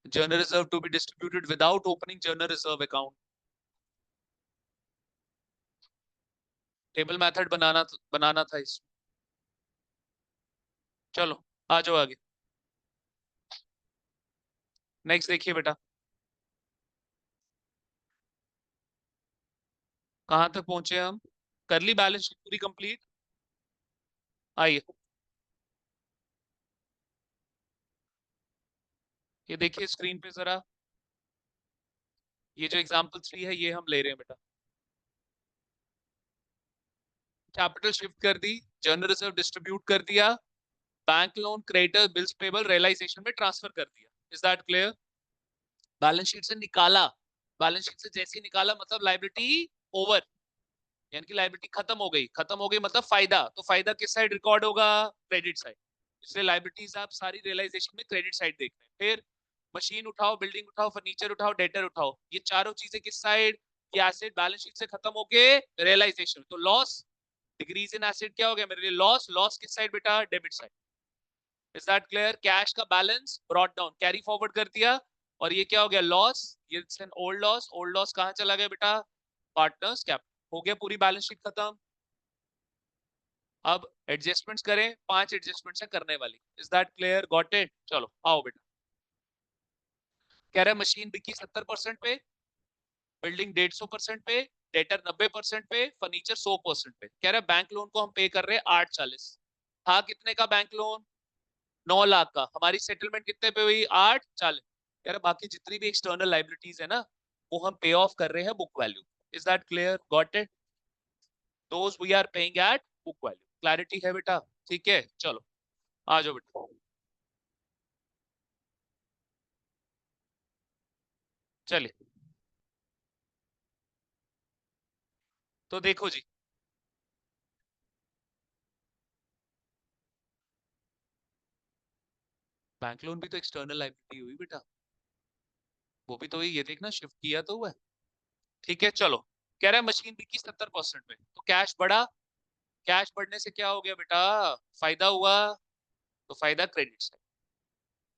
general reserve to be distributed without opening general reserve account. Table method बनाना था इसमें। चलो आ जाओ आगे। नेक्स्ट देखिए बेटा, कहां तक पहुंचे हम? कर ली बैलेंस शीट पूरी कंप्लीट? आइए ये देखिए स्क्रीन पे जरा, ये जो एग्जांपल 3 है ये हम ले रहे हैं बेटा। कैपिटल शिफ्ट कर दी, जनरल रिजर्व डिस्ट्रीब्यूट कर दिया, bank loan, creditor, bills payable realisation में ट्रांसफर कर दिया। Is that clear? Balance sheet से निकाला, बैलेंस शीट से जैसे ही निकाला मतलब लायबिलिटी ओवर, यानी कि लायबिलिटी खत्म हो गई। खत्म हो गई मतलब फायदा, तो फायदा किस साइड रिकॉर्ड होगा? Credit side. इसलिए लायबिलिटीज आप सारी रियलाइजेशन में क्रेडिट साइड देख रहे हैं। फिर मशीन उठाओ, बिल्डिंग उठाओ, फर्नीचर उठाओ, डेटर उठाओ, ये चारों चीजें किस साइड? कि एसेट बैलेंस शीट से खत्म होके रियलाइजेशन, तो लॉस, डिक्रीज इन एसेट क्या हो गया मेरे लिए? लॉस। लॉस किस साइड बेटा? Debit side. Is that clear? Cash का balance brought down, carry forward कर दिया, और ये क्या हो गया? लॉस। ये an old loss. Old loss कहां चला गया बेटा? Partners capital. हो गया पूरी बैलेंस शीट खत्म। अब एडजस्टमेंट्स करें, 5 एडजस्टमेंट्स है करने वाली। Is that clear? Got it? चलो आओ बेटा। कह रहा है मशीन बिकी 70% पे, बिल्डिंग 150% पे, डेटर 90% पे, फर्नीचर 100% पे। कह रहा है बैंक लोन को हम पे कर रहे हैं 840। था कितने का बैंक लोन? 9 लाख का। हमारी सेटलमेंट कितने पे हुई? 840। कह रहा बाकी जितनी भी एक्सटर्नल लाइबिलिटीज है ना, वो हम पे ऑफ कर रहे हैं book value. Is that clear? Got it? Those we are paying at book value. Clarity है बेटा? ठीक है चलो आ जाओ बेटा। चलिए तो देखो जी, बैंक लोन भी तो एक्सटर्नल लायबिलिटी हुई बेटा, वो भी तो ये देखना शिफ्ट किया तो हुआ है। ठीक है चलो। कह रहा है मशीन बिकी 70% में, तो कैश बढ़ा। कैश बढ़ने से क्या हो गया बेटा? फायदा हुआ, तो फायदा क्रेडिट से।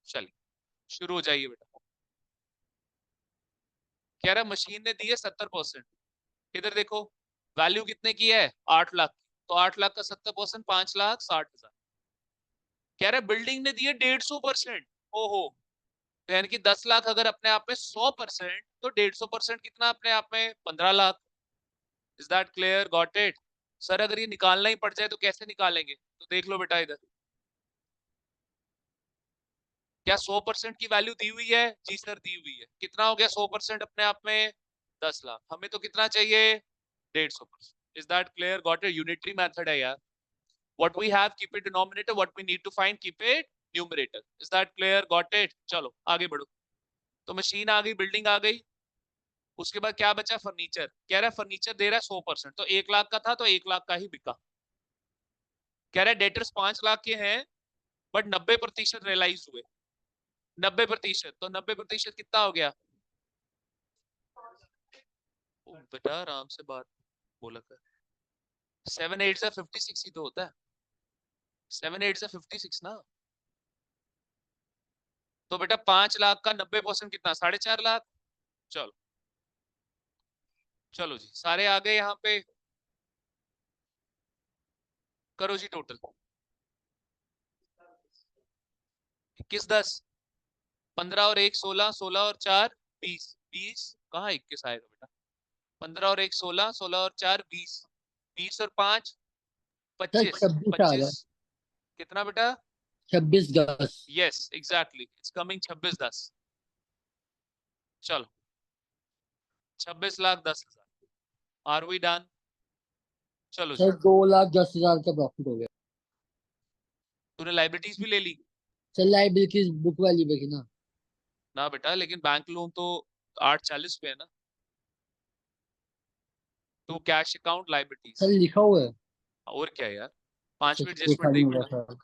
चलिए शुरू हो जाइए बेटा। कह रहा है मशीन ने दी है 70%। इधर देखो, वैल्यू कितने की है? 8 लाख की, तो 8 लाख का 70% 5,60,000। कह रहा है बिल्डिंग ने दी है 150%। ओहो, तो यानी कि 10 लाख अगर अपने आप में 100%, तो 150% कितना अपने आप में? 15 lakh. Is that clear? Got it? Sir अगर ये निकालना ही पड़ जाए तो कैसे निकालेंगे? तो देख लो बेटा इधर, क्या 100% की वैल्यू दी हुई है? जी सर दी हुई है। कितना हो गया 100% अपने आप में? 10 लाख। हमें तो कितना चाहिए? 150%। Is that clear? Got it? Unitary method है यार। What we have keep it denominator, what we need to find keep it numerator. Is that clear? Got it? चलो आगे बढ़ो। तो मशीन आ गई, बिल्डिंग आ गई, उसके बाद क्या बचा? फर्नीचर। कह रहा है फर्नीचर दे रहा है 100%, तो 1 लाख का था तो 1 लाख का ही बिका। कह रहा है डेटर्स 5 लाख के हैं, बट 90% रियलाइज हुए। 90%, तो 90% कितना हो गया? ओ, बेटा आराम से बात बोला कर। 7 8 से 56 ही तो होता है। 7 8 से 56 ना। तो बेटा 5 लाख का 90% कितना? 4.5 लाख। चलो चलो जी सारे आ गए यहाँ पे। करो जी टोटल। 21 10, 15 और 1 16, 16 और 4 20, 20 कहाँ 21 आएगा बेटा? 15 और 1 16, 16 और 4 20, 20 और 5 सर 25, 26 आ रहा 25 है। कितना बेटा? 26 10। Yes exactly, it's coming 26 10। चलो 26,10,000। Are we done? चलो जी। सर 2,10,000 का प्रॉफिट हो गया। तूने लाइबिलिटीज भी ले ली? सर लाइबिलिटीज बुक वैल्यू पे ना। ना बेटा, लेकिन बैंक लोन तो 840 पे है ना। तो कैश अकाउंट लाइबिलिटीज। सर लिखा हुआ है। और क्या यार, 5 मिनट सर देखा जजमेंट नहीं देख होगा बेटा। सर।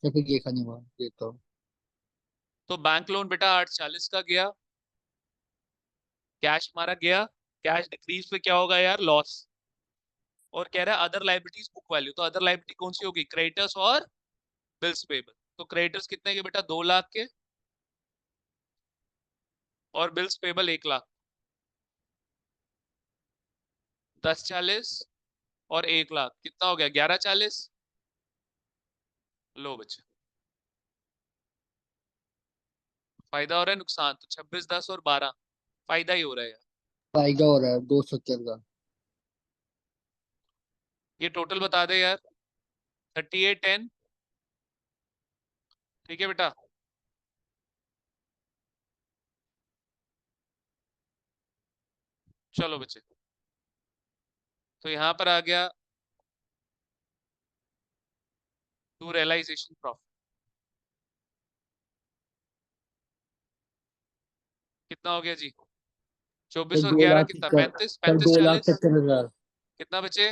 सर फिर देखा नहीं हुआ, देखता हूँ। तो बैंक लोन बेटा 840 का गया, कैश हमारा गया। कैश डिक्रीज पे क्या होगा यार? लॉस। और कह रहा है अदर लाइबिलिटीज बुक वैल्यू, तो अदर लाइबिलिटी कौन सी होगी? क्रेडिटर्स और बिल्स पेबल। तो क्रेडिटर्स कितने के बेटा? 2 लाख के, और बिल्स पेबल 1 लाख। 10 40 और 1 लाख कितना हो गया? 11 40। लो बच्चे, फायदा हो रहा है नुकसान? तो 26 10 और 12 फायदा ही हो रहा है यार। फायदा हो रहा है 270 का। ये टोटल बता दे यार। 38 10। ठीक है बेटा। चलो बच्चे, तो यहां पर आ गया टू रियलाइजेशन प्रॉफिट। कितना हो गया जी? सर 24 और दो 11 लाख कितना? सत्तर 35, सर 35 दो लाख 40 सत्तर हजार कितना बचे?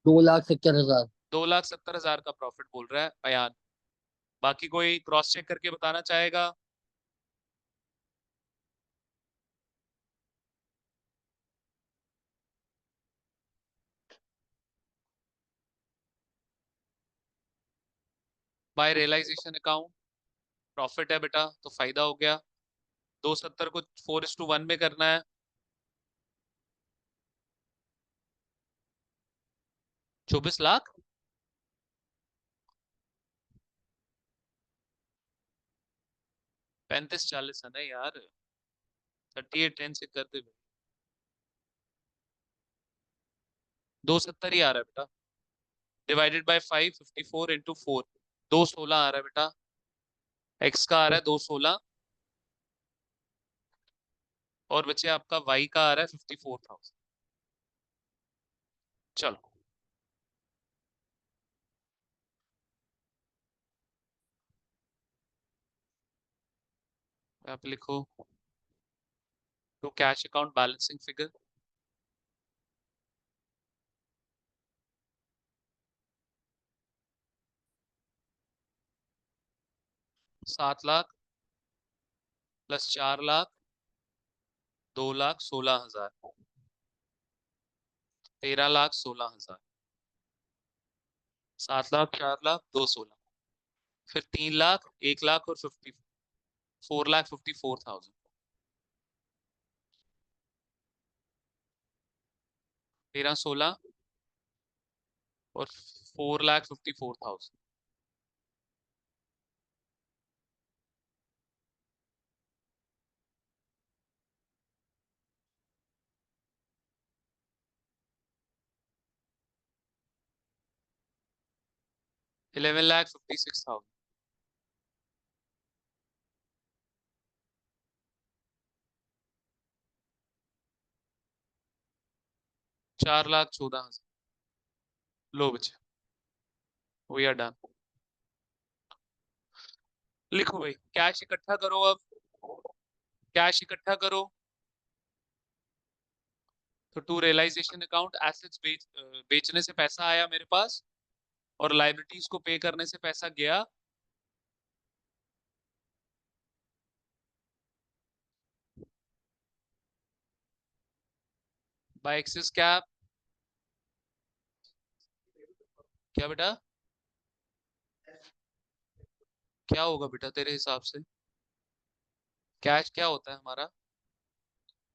2,70,000। 2,70,000 का प्रॉफिट बोल रहा है बयान। बाकी कोई क्रॉस चेक करके बताना चाहेगा? बाय रियलाइजेशन अकाउंट प्रॉफिट है बेटा, तो फायदा हो गया। 270 को 4:1 में करना है। 24 लाख। 35 40 है ना यार। 38 10 से कर दे। 270 ही आ रहा है बेटा। डिवाइडेड बाय 5, 54 इंटू 4, 216 आ रहा है बेटा। एक्स का आ रहा है 216, और बच्चे आपका वाई का आ रहा है 54,000। चलो आप लिखो to cash account balancing figure. 7 lakh plus 4 lakh, 2,16,000, 13,16,000। 7 lakh, 4 lakh, 216, फिर 3 लाख, 1 लाख और 4,54,000। 13 16 और 4,54,000। $11,56,000। 4,14,000। लो बच्चे, वी आर डन। लिखो भाई, कैश इकट्ठा करो अब। कैश इकट्ठा करो। तो टू रियलाइजेशन अकाउंट, एसेट्स बेचने से पैसा आया मेरे पास, और लाइबिलिटीज को पे करने से पैसा गया। By X's cap. क्या बेटा? क्या होगा बेटा तेरे हिसाब से? कैश क्या होता है हमारा?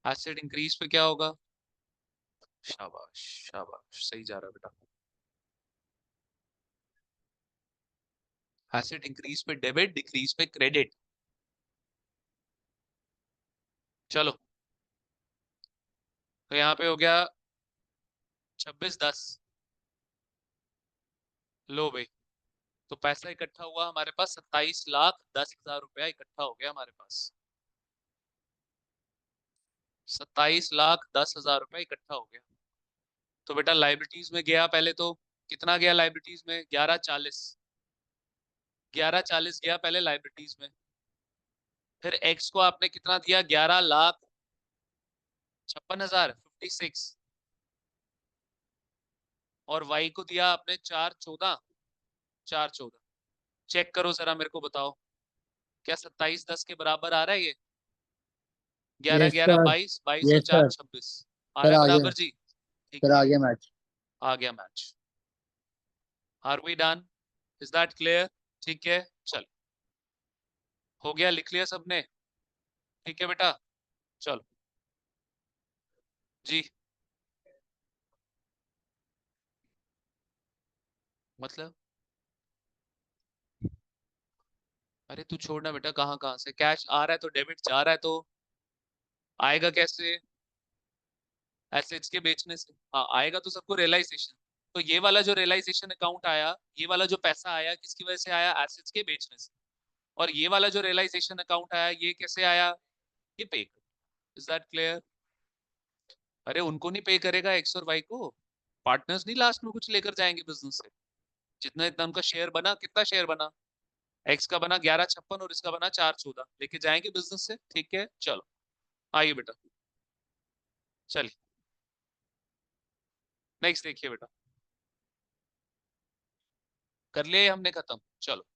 एसेट इंक्रीज पे क्या होगा? शाबाश शाबाश, सही जा रहा है बेटा। एसेट इंक्रीज पे डेबिट, डिक्रीज पे क्रेडिट। चलो, तो यहाँ पे हो गया 26/10। लो भाई, तो पैसा इकट्ठा हुआ हमारे पास 27,10,000 रुपया इकट्ठा हो गया हमारे पास। 27,10,000 रुपया इकट्ठा हो गया। तो बेटा लाइबिलिटीज में गया पहले तो, कितना गया लाइबिलिटीज में? 1140। 1140 गया पहले लाइबिलिटीज में। फिर एक्स को आपने कितना दिया? 11,56,000, 56। और वाई को दिया आपने 414। 414। चेक करो जरा, मेरे को बताओ, क्या 27/10 के बराबर आ रहा है ये? 11 यस 11 सर, 22, 22 और यस 4 सर। 26। आ सर रहा है आ गया, बराबर जी? ठीक सर आ ठीक, गया मैच। आ गया match. Are we done? Is that clear? ठीक है, चल, हो गया, लिख लिया सबने? ठीक है बेटा, चलो जी। मतलब, अरे तू छोड़ना बेटा, कहाँ कहाँ से कैश आ रहा है तो डेबिट जा रहा है, तो आएगा कैसे? एसेट्स के बेचने से। हाँ, आएगा तो सबको रियलाइजेशन। तो ये वाला जो रियलाइजेशन अकाउंट आया, ये वाला जो पैसा आया, किसकी वजह से आया? एसेट्स के बेचने से। और ये वाला जो रियलाइजेशन अकाउंट आया, ये कैसे आया? ये पे कर। Is that clear? अरे उनको नहीं पे करेगा, एक्स और वाई को। पार्टनर्स नहीं लास्ट में कुछ लेकर जाएंगे बिजनेस से। जितना इतना उनका शेयर बना, कितना शेयर बना? एक्स का बना 11,56 और इसका बना 4,14, लेके जाएंगे बिजनेस से। ठीक है, चलो आइए बेटा, चलिए नेक्स्ट देखिए बेटा। कर लिया हमने खत्म, चलो।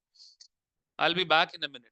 I will be back in a minute.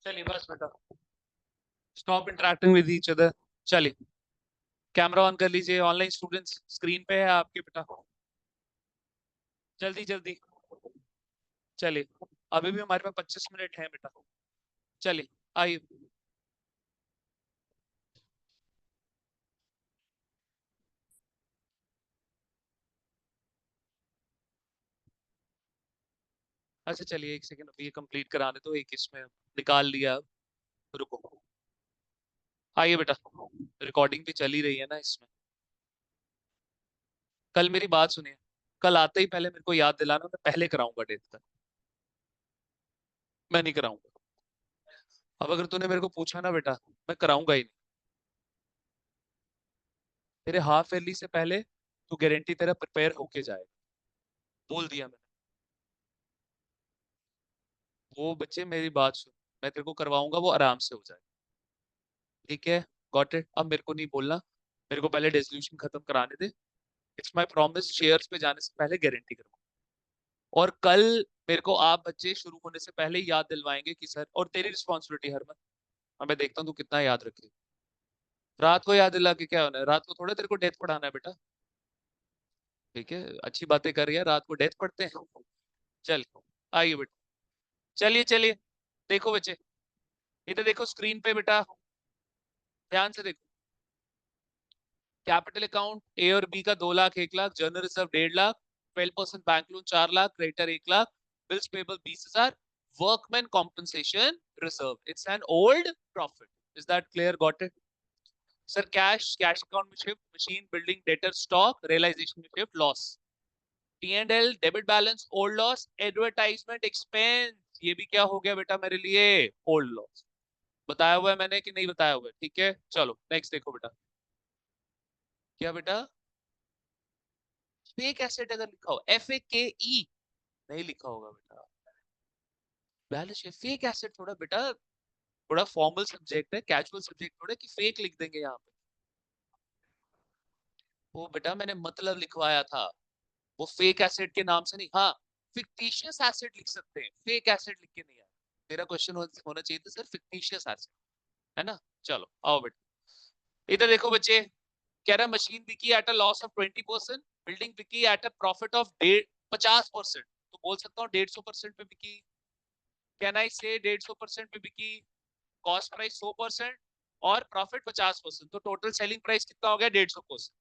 चलिए बस बेटा, stop interacting with each other. चलिए कैमरा ऑन कर लीजिए। ऑनलाइन स्टूडेंट्स स्क्रीन पे है आपके बेटा। जल्दी जल्दी, चलिए अभी भी हमारे पास 25 मिनट है बेटा, चलिए आइए। अच्छा चलिए एक सेकंड, अभी ये कंप्लीट कराने दो, एक इसमें निकाल लिया, रुको। आइए बेटा, रिकॉर्डिंग भी चली रही है ना इसमें। कल मेरी बात सुनिए, कल आते ही पहले मेरे को याद दिलाना, मैं पहले कराऊंगा डेट तक, मैं नहीं कराऊंगा। अब अगर तूने मेरे को पूछा ना बेटा, मैं कराऊंगा ही नहीं। तेरे हाफ ईयरली से पहले तू गारंटी तेरा प्रिपेयर होके जाएगा, बोल दिया मैंने। वो बच्चे मेरी बात सुन, मैं तेरे को करवाऊंगा, वो आराम से हो जाए, ठीक है? Got it? अब मेरे को नहीं बोलना, मेरे को पहले रेजोल्यूशन खत्म कराने दे। इट्स माय प्रॉमिस, शेयर्स पे जाने से पहले गारंटी करूंगा। और कल मेरे को आप बच्चे शुरू होने से पहले ही याद दिलवाएंगे कि सर, और तेरी रिस्पॉन्सिबिलिटी हरमन, अब मैं देखता हूँ तू कितना याद रखे। रात को याद दिला के क्या होना है, रात को थोड़ा तेरे को डेथ पढ़ाना है बेटा, ठीक है? अच्छी बातें कर रही है, रात को डेथ पढ़ते हैं। चल आइए बेटा, चलिए चलिए, देखो बच्चे, इधर देखो स्क्रीन पे बेटा, ध्यान से देखो। कैपिटल अकाउंट ए और बी का 2 lakh 1 lakh, general reserve 1.5 lakh, 12% bank loan 4 lakh, creditor 1 lakh, bills payable 20,000, workman compensation reserve, it's an old profit. Is that clear? Got it? Sir cash, cash account में shift, machine building debtor stock, realisation में shift, loss. P&L debit balance old loss, advertisement expense, ये भी क्या हो गया बेटा मेरे लिए? Old loss. बताया हुआ है मैंने कि नहीं बताया हुआ है? ठीक है, चलो नेक्स्ट देखो बेटा। क्या बेटा? फेक एसेट अगर लिखा हो, FAKE नहीं लिखा होगा बेटा, बैलेंस शीट। फेक एसेट थोड़ा बेटा, थोड़ा फॉर्मल सब्जेक्ट है, कैजुअल सब्जेक्ट थोड़ा कि फेक लिख देंगे यहाँ पे। वो बेटा मैंने मतलब लिखवाया था, वो फेक एसेट के नाम से नहीं। हाँ, फिक्टिशियस एसेट लिख सकते हैं, फेक एसेट लिख के नहीं आया। मेरा क्वेश्चन होना चाहिए था सर फिक्टिशियस एसेट, है ना? चलो आओ बेटा, इधर देखो बच्चे, कह रहा मशीन बिकी at a loss of 20%, building बिकी एट अ प्रॉफिट ऑफ 50%, तो बोल सकता हूँ 150% पे बिकी। कैन आई से 150% पे बिकी, कॉस्ट प्राइस 100% और प्रॉफिट 50%, तो टोटल सेलिंग प्राइस कितना हो गया? 150%।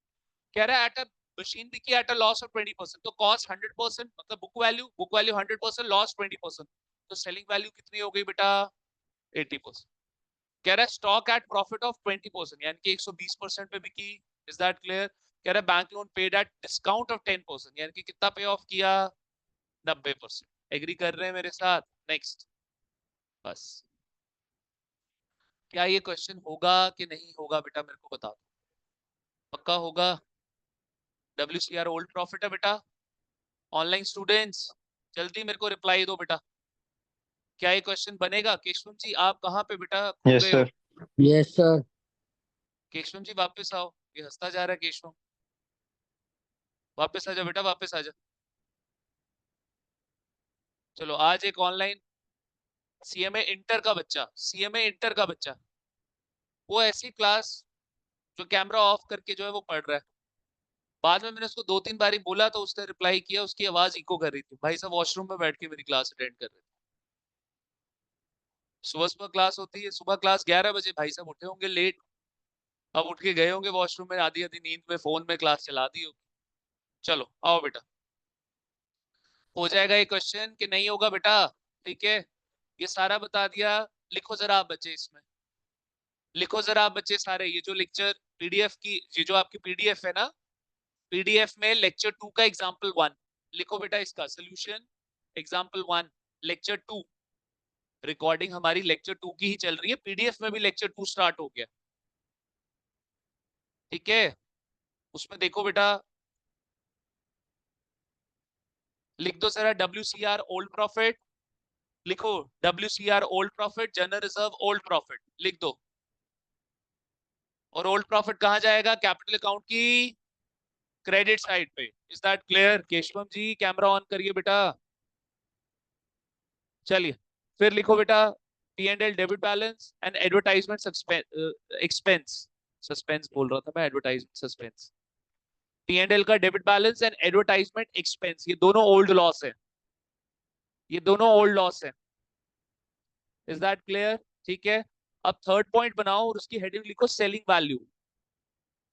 कह रहा है एट अ मशीन बिकी एट अ लॉस ऑफ 20%, तो कॉस्ट 100%, मतलब बुक वैल्यू 100%, लॉस 20%, तो सेलिंग वैल्यू कितनी हो गई बेटा? 80%। कह रहा है स्टॉक एट प्रॉफिट ऑफ 20%, यानी कि 120% पे बिकी। Is that clear? कह रहा है bank loan paid at discount of 10%, यानी कि कितना पे ऑफ किया? 90%। एग्री कर रहे हैं मेरे साथ? नेक्स्ट, बस। क्या ये क्वेश्चन होगा कि नहीं होगा बेटा, मेरे को बता दो। पक्का होगा? WCR ओल्ड प्रॉफिट है बेटा। ऑनलाइन स्टूडेंट्स जल्दी मेरे को रिप्लाई दो बेटा, क्या ये क्वेश्चन बनेगा? केशवम जी आप कहाँ पे बेटा खो यस गए हो? Sir. Yes sir. Keshavam ji वापस आओ, ये हंसता जा रहा है केशवम, वापस आ जा बेटा, वापस आ जा। चलो आज एक ऑनलाइन CMA इंटर का बच्चा, CMA इंटर का बच्चा, वो ऐसी क्लास जो कैमरा ऑफ करके जो है वो पढ़ रहा है। बाद में मैंने उसको 2-3 बारी बोला तो उसने रिप्लाई किया, उसकी आवाज इको कर रही थी। भाई साहब वॉशरूम में बैठ के मेरी क्लास अटेंड कर रहे थे। सुबह सुबह क्लास होती है, सुबह क्लास 11 बजे, भाई साहब उठे होंगे लेट, अब उठ के गए होंगे वॉशरूम में, आधी आधी नींद में फोन में क्लास चला दी होगी। चलो आओ बेटा, हो जाएगा ये क्वेश्चन कि नहीं होगा बेटा? ठीक है, ये सारा बता दिया। लिखो जरा आप बच्चे, इसमें लिखो जरा आप बच्चे सारे, ये जो लेक्चर PDF की, ये जो आपकी PDF है ना, PDF में लेक्चर 2 का एग्जाम्पल 1 लिखो बेटा, इसका सोल्यूशन एग्जाम्पल 1 लेक्चर 2। रिकॉर्डिंग हमारी लेक्चर 2 की ही चल रही है, PDF में भी लेक्चर 2 स्टार्ट हो गया, ठीक है? उसमें देखो बेटा, लिख दो जरा WCR ओल्ड प्रॉफिट, लिखो WCR old profit, general reserve old profit लिख दो। और ओल्ड प्रॉफिट कहां जाएगा? कैपिटल अकाउंट की क्रेडिट साइड पे। Is that clear? Keshavam ji camera on करिए बेटा। चलिए फिर लिखो बेटा, P&L debit balance and advertisement expense, suspense बोल रहा था मैं, एडवर्टाइजमेंट सस्पेंस। P&L का debit balance and advertisement expense, ये दोनों ओल्ड लॉस है, ये दोनों ओल्ड लॉस है। Is that clear? ठीक है। अब थर्ड पॉइंट बनाओ और उसकी हेडिंग लिखो सेलिंग वैल्यू।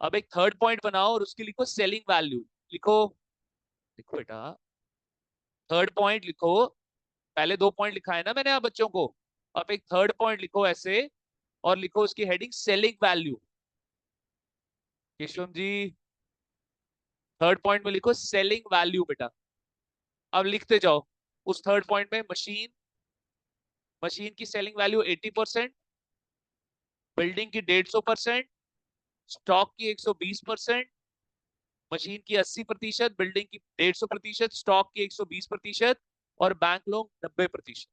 अब एक थर्ड पॉइंट बनाओ और उसकी लिखो सेलिंग वैल्यू। लिखो, लिखो बेटा, थर्ड पॉइंट लिखो। पहले दो पॉइंट लिखा है ना मैंने आप बच्चों को, अब एक थर्ड पॉइंट लिखो ऐसे और लिखो उसकी heading selling value. Keshav ji, third point में लिखो सेलिंग वैल्यू बेटा। अब लिखते जाओ उस थर्ड पॉइंट में, मशीन, मशीन की सेलिंग वैल्यू 80%, बिल्डिंग की 150%, स्टॉक की 120%, मशीन की 80%, बिल्डिंग की 150%, स्टॉक की 120% और bank loan 90%।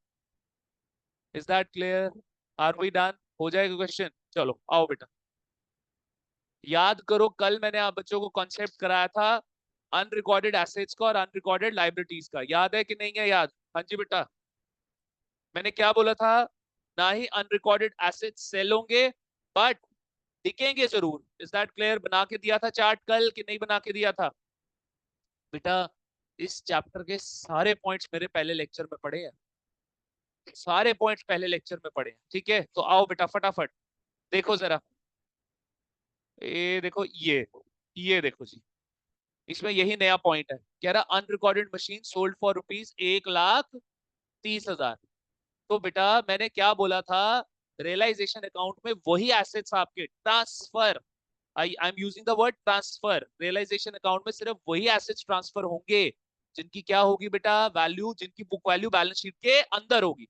Is that clear? Are we done? हो जाएगा क्वेश्चन? चलो आओ बेटा, याद करो कल मैंने आप बच्चों को कॉन्सेप्ट कराया था अनरिकॉर्डेड एसेट्स का और अनरिकॉर्डेड लाइबिलिटीज का, याद है कि नहीं है? याद? हाँ जी बेटा, मैंने क्या बोला था? ना ही अनरिकॉर्डेड एसेट्स सेल होंगे बट दिखेंगे जरूर। Is that clear? बना के दिया था चार्ट कल कि नहीं बना के दिया था? बेटा इस चैप्टर के सारे पॉइंट्स मेरे पहले लेक्चर में पढ़े हैं, सारे पॉइंट्स पहले लेक्चर में पढ़े हैं। ठीक है, तो आओ बेटा फटाफट देखो जरा, ये देखो, ये देखो जी, इसमें यही नया पॉइंट है। कह रहा अनरिकॉर्डेड मशीन सोल्ड फॉर ₹1,30,000। तो बेटा मैंने क्या बोला था, रियलाइजेशन अकाउंट में वही एसेट्स आपके transfer, I am using the word transfer, realisation account में सिर्फ वही एसेट्स ट्रांसफर होंगे जिनकी क्या होगी बेटा, वैल्यू, जिनकी बुक वैल्यू बैलेंस शीट के अंदर होगी।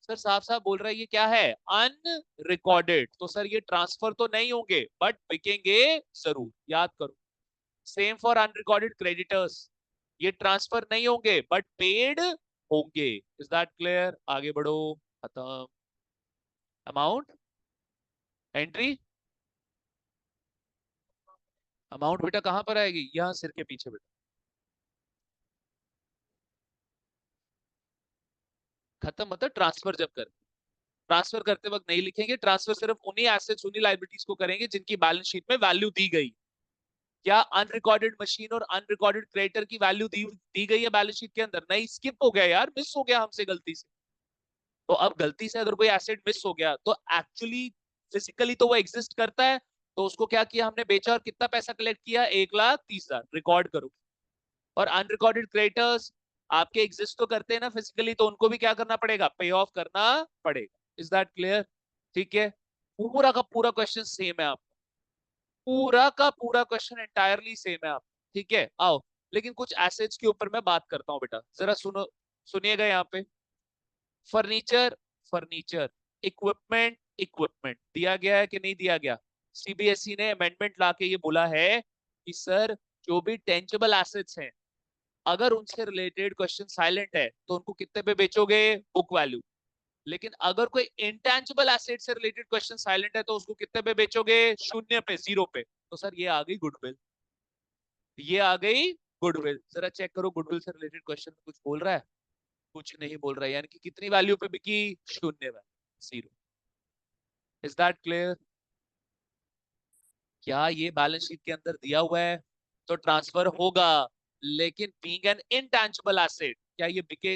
सर साफ साफ बोल रहा है ये क्या है, अनरिकॉर्डेड। तो सर ये ट्रांसफर तो नहीं होंगे बट बिकेंगे जरूर, याद करो। सेम फॉर अनरिकॉर्डेड क्रेडिटर्स, ये ट्रांसफर नहीं होंगे बट पेड होंगे। Is that clear? आगे बढ़ो, खत्म। अमाउंट एंट्री, अमाउंट बेटा कहां पर आएगी? यहां सिर के पीछे बेटा। खत्म मतलब ट्रांसफर जब कर, ट्रांसफर करते वक्त नहीं लिखेंगे, ट्रांसफर सिर्फ उन्हीं एसेट्स उन्हीं लाइबिलिटीज को करेंगे जिनकी बैलेंस शीट में वैल्यू दी गई। क्या अनरिकॉर्डेड मशीन और अनरिकॉर्डेड क्रेडिटर की वैल्यू दी गई है बैलेंस शीट के अंदर? नहीं, स्किप हो गया यार, मिस हो गया हमसे गलती से। तो अब गलती से अगर कोई एसेट मिस हो गया तो एक्चुअली फिजिकली तो वो एग्जिस्ट करता है, तो उसको क्या किया हमने, बेचा और कितना पैसा कलेक्ट किया, 1,30,000 रिकॉर्ड करो। और अनरिकॉर्डेड क्रेडिटर्स आपके एग्जिस्ट तो करते हैं ना फिजिकली, तो उनको भी क्या करना पड़ेगा, पे ऑफ करना पड़ेगा। Is that clear? ठीक है, पूरा का पूरा क्वेश्चन सेम है आप, पूरा का पूरा क्वेश्चन एंटायरली सेम है आप। ठीक है, आओ लेकिन कुछ एसेट्स के ऊपर मैं बात करता हूँ बेटा, जरा सुनो, सुनिएगा यहाँ पे। फर्नीचर, फर्नीचर, इक्विपमेंट, इक्विपमेंट दिया गया है कि नहीं दिया गया? सीबीएसई ने अमेंडमेंट लाके ये बोला है कि सर जो भी टेंजिबल एसेट्स हैं अगर उनसे रिलेटेड क्वेश्चन साइलेंट है तो उनको कितने पे बेचोगे, बुक वैल्यू। लेकिन अगर कोई इंटेंजिबल एसेट से रिलेटेड क्वेश्चन साइलेंट है तो उसको कितने पे बेचोगे, 0 पे, 0 पे। तो सर ये आ गई गुडविल, ये आ गई गुडविल। जरा चेक करो गुडविल से रिलेटेड क्वेश्चन में कुछ बोल रहा है? कुछ नहीं बोल रहा है, यानी कि कितनी वैल्यू पे बिकी, 0 वैल्यू, 0। Is that clear? क्या ये बैलेंस शीट के अंदर दिया हुआ है तो ट्रांसफर होगा, लेकिन बीइंग एन इनटैंजिबल एसेट क्या ये बिके,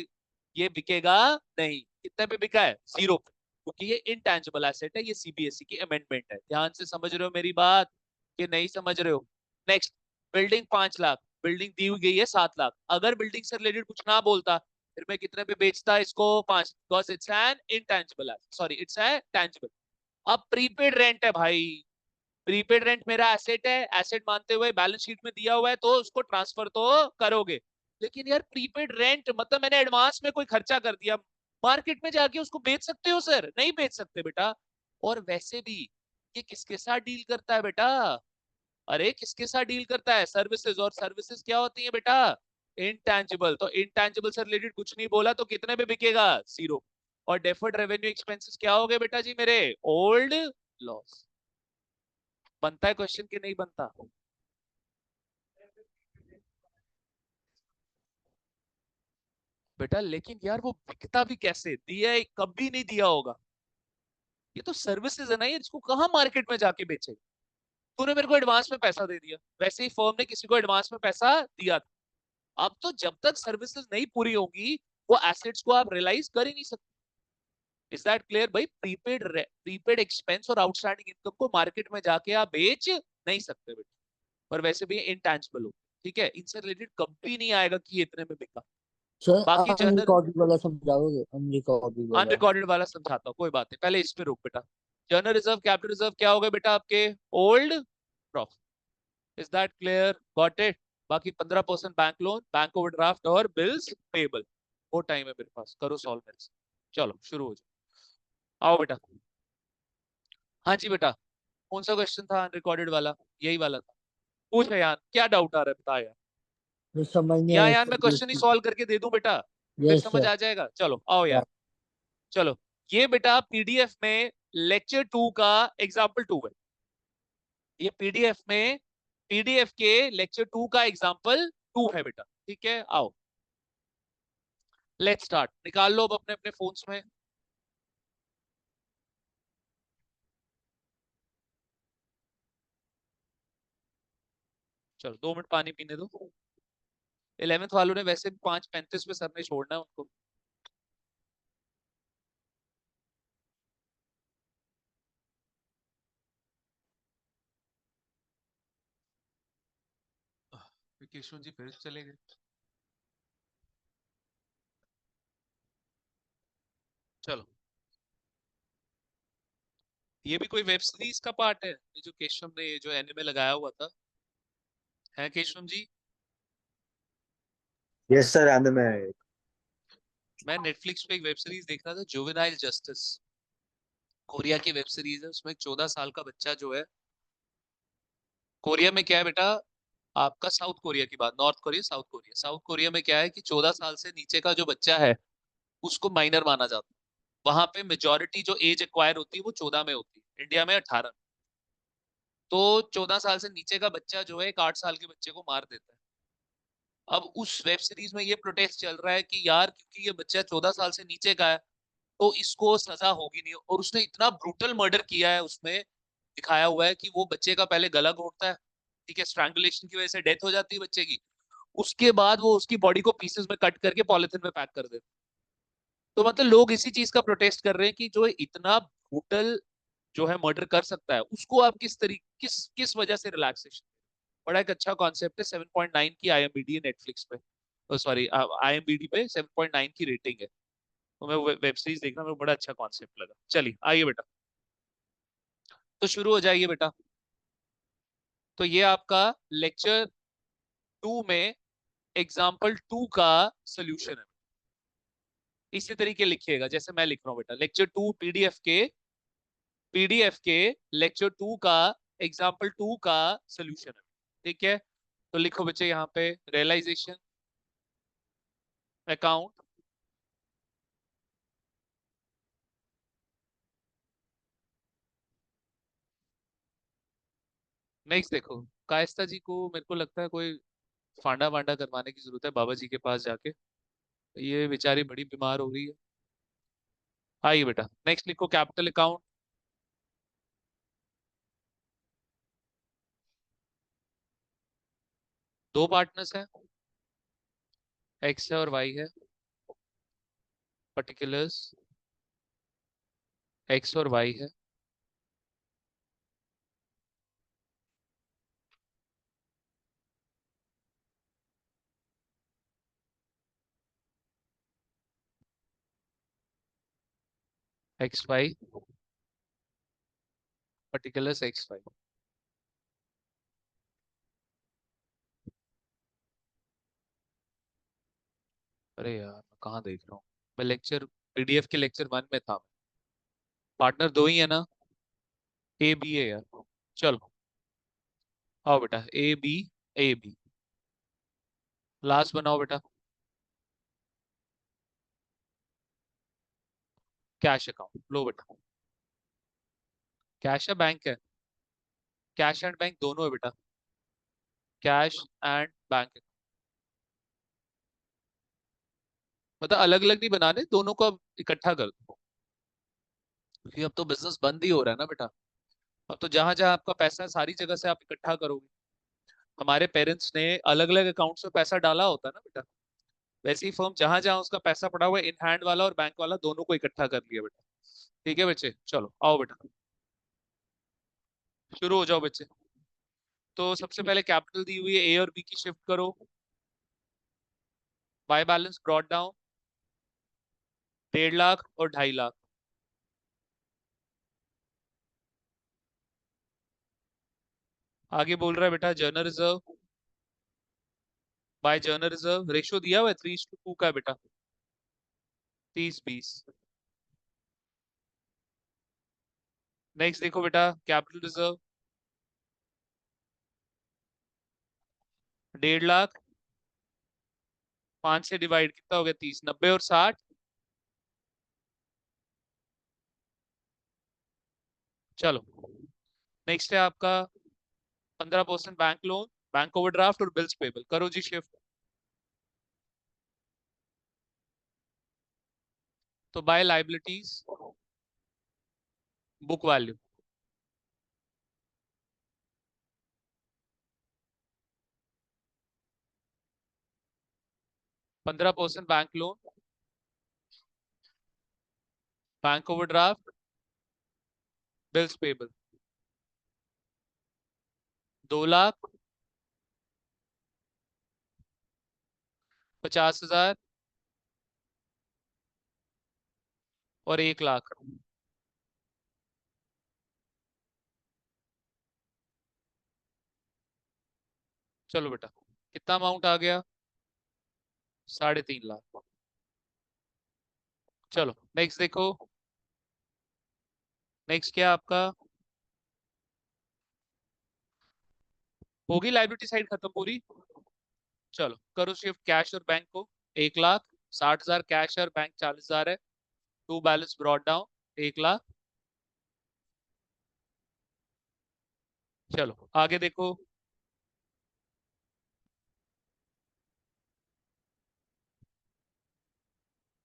ये बिकेगा नहीं। कितने पे बिका है, 0 पे, क्योंकि ये इनटैंजिबल एसेट है। ये सीबीएसई की अमेंडमेंट है, ध्यान से समझ रहे हो मेरी बात कि नहीं समझ रहे हो? नेक्स्ट, बिल्डिंग 5 लाख, बिल्डिंग दी हुई गई है 7 लाख। अगर बिल्डिंग से रिलेटेड कुछ ना बोलता फिर मैं कितने पे बेचता इसको, 5, because it's an intangible asset, sorry it's a tangible. अब प्रीपेड रेंट है भाई, प्रीपेड रेंट मेरा एसेट है, एसेट मानते हुए बैलेंस शीट में दिया हुआ है तो उसको ट्रांसफर तो करोगे। लेकिन यार प्रीपेड रेंट मतलब मैंने एडवांस में कोई खर्चा कर दिया, मार्केट में जाके उसको बेच सकते हो सर? नहीं बेच सकते बेटा। और वैसे भी ये किसके साथ डील करता है बेटा, अरे किसके साथ डील करता है, सर्विसेज। और सर्विसेज क्या होती है बेटा, इनटैंजिबल। तो इनटैंजिबल से रिलेटेड कुछ नहीं बोला तो कितने पे बिकेगा, 0। और डेफर्ड रेवेन्यू एक्सपेंसेस क्या हो गए बेटा जी मेरे, ओल्ड लॉस। बनता है क्वेश्चन कि नहीं बनता? बेटा लेकिन यार वो बिकता भी कैसे, दिया है कभी नहीं दिया होगा, ये तो सर्विसेज है ना, ये इसको कहाँ मार्केट में जाके बेचे। तूने मेरे को एडवांस में पैसा दे दिया, वैसे ही फर्म ने किसी को एडवांस में पैसा दिया था। अब तो जब तक सर्विसेज नहीं पूरी होगी वो एसेट्स को आप रियलाइज कर ही नहीं सकते। इज दैट क्लियर भाई? प्रीपेड एक्सपेंस और आउटस्टैंडिंग इनकम को मार्केट में जाके आप बेच नहीं सकते बेटा, पर वैसे भी इनटैंजिबल हो, ठीक है, इनसे रिलेटेड कभी नहीं आएगा कि ये इतने में बिका। सर बाकी जनरल अनरिकॉर्डेड वाला समझाओगे? अनरिकॉर्डेड वाला। अनरिकॉर्डेड वाला समझाता हूँ, कोई बात नहीं, पहले इस पे रुक बेटा। जनरल रिजर्व कैपिटल रिजर्व क्या हो गए बेटा आपके? Old profit. Is that clear? Got it? बाकी 15% बैंक लोन, बैंक ओवरड्राफ्ट और बिल्स पेबल। वो टाइम है मेरे पास, करो सॉल्व मेरे से। चलो शुरू हो जाओ, आओ बेटा। हाँ जी बेटा, कौन सा क्वेश्चन था अनरिकॉर्डेड वाला? यही वाला था। पूछ यार, क्या डाउट आ रहा है बता यार। जो समझ नहीं या आया यार सर मैं क्वेश्चन ही सॉल्व करके दे दूं बेटा, फिर यस समझ सर। आ जाएगा। चलो आओ यार, चलो। ये बेटा पीडीएफ में लेक्चर 2 का एग्जाम्पल 2 है। ये पीडीएफ के लेक्चर 2 का एग्जाम्पल 2 है बेटा, ठीक है। आओ लेट्स स्टार्ट, निकाल लो अब अपने अपने फोन्स में। चलो 2 मिनट पानी पीने दो। 11th वालों ने वैसे भी 5:35 पे सर ने छोड़ना है उनको। केशव जी फिर चले गए। चलो, ये भी कोई वेब सीरीज का पार्ट है, ये जो केशव ने ये जो एनिमे लगाया हुआ था, है केशव जी? यस सर, आने में है। मैं नेटफ्लिक्स पे एक वेब सीरीज देख रहा था, जुवेनाइल जस्टिस, कोरिया की वेब सीरीज है। उसमें एक 14 साल का बच्चा जो है, कोरिया में क्या है बेटा, आपका साउथ कोरिया की बात, north Korea south Korea, south Korea में क्या है कि 14 साल से नीचे का जो बच्चा है उसको माइनर माना जाता है। वहां पे मेजोरिटी जो एज एक्वायर होती है वो 14 में होती है, इंडिया में 18। तो 14 साल से नीचे का बच्चा जो है एक 8 साल के बच्चे को मार देता है। अब उस वेब सीरीज में ये प्रोटेस्ट चल रहा है कि यार क्योंकि ये बच्चा 14 साल से नीचे का है तो इसको सजा होगी नहीं, और उसने इतना ब्रूटल मर्डर किया है उसमें, दिखाया हुआ है कि वो बच्चे का पहले गला घोटता है, ठीक है, स्ट्रैंगुलेशन की वजह से डेथ हो जाती है बच्चे की, उसके बाद वो उसकी बॉडी को पीसेस में कट करके पॉलिथीन में पैक कर देते हैं। तो मतलब लोग इसी चीज का प्रोटेस्ट कर रहे हैं कि जो इतना ब्रूटल जो है मर्डर कर सकता है उसको आप किस तरीके किस किस वजह से रिलैक्सेशन। बड़ा एक अच्छा कॉन्सेप्ट है। 7.9 की आईएमबी है नेटफ्लिक्स पे, सॉरी आईएमबी पे 7.9 की रेटिंग है। तो मैं वेब सीरीज देखना, मेरे को बड़ा अच्छा कॉन्सेप्ट लगा। चलिए आइए बेटा, तो शुरू हो जाइए बेटा। तो ये आपका लेक्चर 2 में एग्जाम्पल 2 का सोल्यूशन है। इसी तरीके लिखिएगा जैसे मैं लिख रहा हूँ बेटा, लेक्चर 2 पीडीएफ के लेक्चर 2 का एग्जाम्पल 2 का सोल्यूशन है, ठीक है। तो लिखो बच्चे यहाँ पे रियलाइजेशन अकाउंट, नेक्स्ट देखो, कायस्ता जी को मेरे को लगता है कोई फांडा वांडा करवाने की जरूरत है बाबा जी के पास जाके, ये बेचारी बड़ी बीमार हो रही है। आइए बेटा नेक्स्ट लिखो कैपिटल अकाउंट। दो पार्टनर्स हैं, एक्स है और वाई है, पर्टिकुलर्स एक्स और वाई है। X Y, particulars X Y. अरे यार मैं कहाँ देख रहा हूँ, मैं लेक्चर पीडीएफ के लेक्चर 1 में था। पार्टनर दो ही है ना, ए बी है यार। चलो आओ बेटा, A B, A B, last बनाओ बेटा कैश अकाउंट। लो बेटा, कैश है बैंक है? कैश एंड बैंक दोनों है बेटा, कैश एंड बैंक। मतलब अलग अलग नहीं बनाने, दोनों को अब इकट्ठा कर दो, क्योंकि अब तो बिजनेस बंद ही हो रहा है ना बेटा। अब तो जहां जहां आपका पैसा है सारी जगह से आप इकट्ठा करोगे। हमारे पेरेंट्स ने अलग अलग अकाउंट्स में पैसा डाला होता है ना बेटा, वैसे ही फर्म जहां जहां उसका पैसा पड़ा हुआ है इन हैंड वाला और बैंक वाला दोनों को इकट्ठा कर लिया बेटा। ठीक है बच्चे, चलो आओ बेटा शुरू हो जाओ बच्चे। तो सबसे पहले कैपिटल दी हुई है ए और बी की शिफ्ट करो। By balance brought down 1.5 lakh और 2.5 लाख। आगे बोल रहा है बेटा general reserve by general reserve ratio दिया हुआ है 3:2 का है बेटा, 30-20। नेक्स्ट देखो बेटा कैपिटल रिजर्व 1.5 लाख, 5 से डिवाइड कितना हो गया 30, 90 और 60। चलो नेक्स्ट है आपका 15% बैंक लोन, बैंक ओवरड्राफ्ट और बिल्स पेबल। करो जी शिफ्ट। तो by liabilities book value 15% bank loan, bank overdraft, bills payable 2 lakh, 50,000 और 1 लाख। चलो बेटा कितना अमाउंट आ गया 3.5 लाख। चलो नेक्स्ट देखो, नेक्स्ट क्या आपका होगी लाइबिलिटी साइड खत्म पूरी। चलो करो शिफ्ट कैश और बैंक को। 1 लाख, 60,000 कैश और बैंक 40,000 है। To balance brought down 1 lakh. चलो आगे देखो,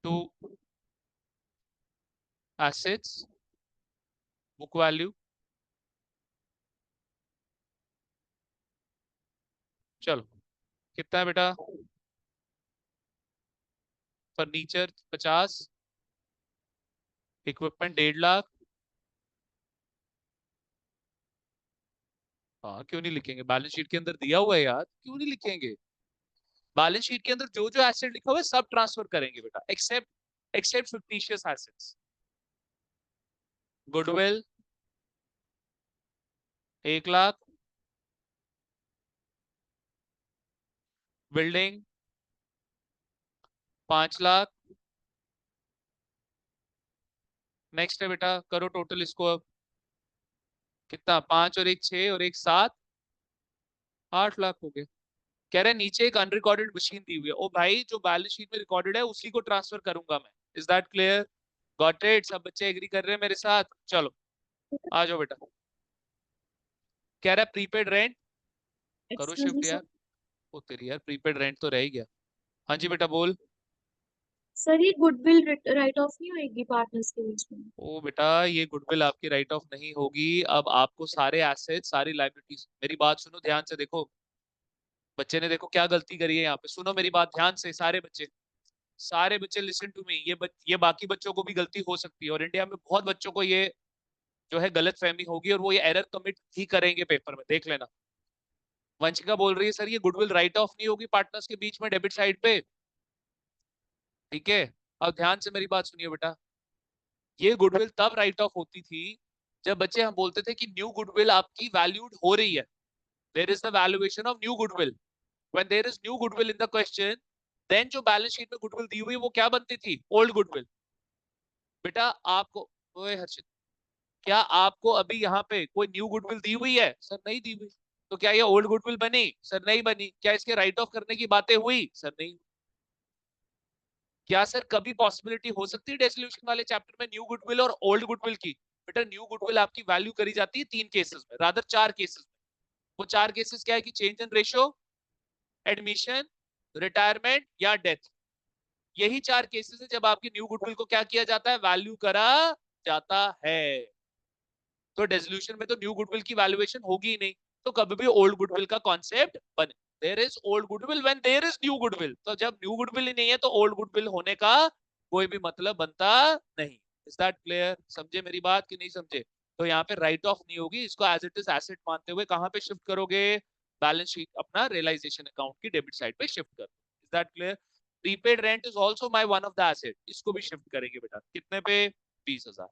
टू एसेट्स बुक वैल्यू। चलो कितना है बेटा, फर्नीचर 50, इक्विपमेंट 1.5 लाख। हाँ क्यों नहीं लिखेंगे, बैलेंस शीट के अंदर दिया हुआ है यार, क्यों नहीं लिखेंगे। बैलेंस शीट के अंदर जो जो एसेट लिखा हुआ है सब ट्रांसफर करेंगे बेटा, except except fictitious assets. Goodwill 1 lakh, building 5 lakh. Next है बेटा करो टोटल इसको अब, कितना 5 और 1 6 और 1 7, 8 लाख हो गए। कह रहे हैं नीचे एक अनरिकॉर्डेड मशीन दी हुई है, ओ भाई जो बैलेंस शीट में रिकॉर्डेड है उसी को ट्रांसफर करूंगा मैं। Is that clear? Got it? सब बच्चे एग्री कर रहे हैं मेरे साथ? चलो आ जाओ बेटा। कह रहा है प्रीपेड रेंट, करो एक्सक्यूज मी शिफ्ट सर। यार। ओ तेरी यार प्रीपेड रेंट तो रह ही गया। हाँ जी बेटा बोल। सर ये गुडविल राइट ऑफ नहीं होएगी पार्टनर्स के बीच में? ओ बेटा ये गुडविल आपकी राइट ऑफ नहीं होगी। अब आपको सारे एसेट सारी लाइबिलिटीज, मेरी बात सुनो ध्यान से देखो। बच्चे ने देखो क्या गलती करी है यहाँ पे, सुनो मेरी बात ध्यान से सारे बच्चे, सारे बच्चे लिसन टू मी। ये बाकी बच्चों को भी गलती हो सकती है और इंडिया में बहुत बच्चों को ये जो है गलत फहमी होगी और वो ये एरर कमिट ही करेंगे पेपर में, देख लेना। वंशिका बोल रही है सर ये गुडविल राइट ऑफ नहीं होगी पार्टनर्स के बीच में डेबिट साइड पे। ठीक है, अब ध्यान से मेरी बात सुनिए बेटा। ये गुडविल तब राइट ऑफ होती थी जब बच्चे हम बोलते थे कि न्यू गुडविल आपकी वैल्यूड हो रही है, there is the valuation of new goodwill. When there is new goodwill in the question, then जो बैलेंस शीट में गुडविल दी हुई वो क्या बनती थी, ओल्ड गुडविल। बेटा आपको, ओए हर्षित, क्या आपको अभी यहाँ पे कोई न्यू गुडविल दी हुई है? सर नहीं दी हुई। तो क्या ये ओल्ड गुडविल बनी? सर नहीं बनी। क्या इसके राइट ऑफ करने की बातें हुई? सर नहीं। क्या सर कभी पॉसिबिलिटी हो सकती है डेसोल्यूशन वाले चैप्टर में न्यू गुडविल और ओल्ड गुडविल की? बेटा न्यू गुडविल आपकी वैल्यू करी जाती है 3 केसेस में, रादर 4 केसेस में। वो 4 केसेस क्या है कि change in ratio, admission, retirement या डेथ। यही 4 केसेस है जब आपकी न्यू गुडविल को क्या किया जाता है, वैल्यू करा जाता है। तो डिसोल्यूशन में तो न्यू गुडविल की वैल्यूएशन होगी ही नहीं, तो कभी भी ओल्ड गुडविल का कॉन्सेप्ट बने। There is old goodwill when there is new goodwill, तो जब न्यू गुडविल ही नहीं है तो ओल्ड गुडविल होने का कोई भी मतलब बनता नहीं। Is that clear? समझे मेरी बात कि नहीं समझे? तो यहाँ पे राइट ऑफ नहीं होगी, इसको एज इट इज एसेट मानते हुए कहाँ पे शिफ्ट करोगे? बैलेंस शीट अपना रियलाइजेशन अकाउंट की डेबिट साइड पे शिफ्ट करो। Is that clear? Prepaid rent is also my one of the asset, इसको भी शिफ्ट करेंगे बेटा। कितने पे? 20,000।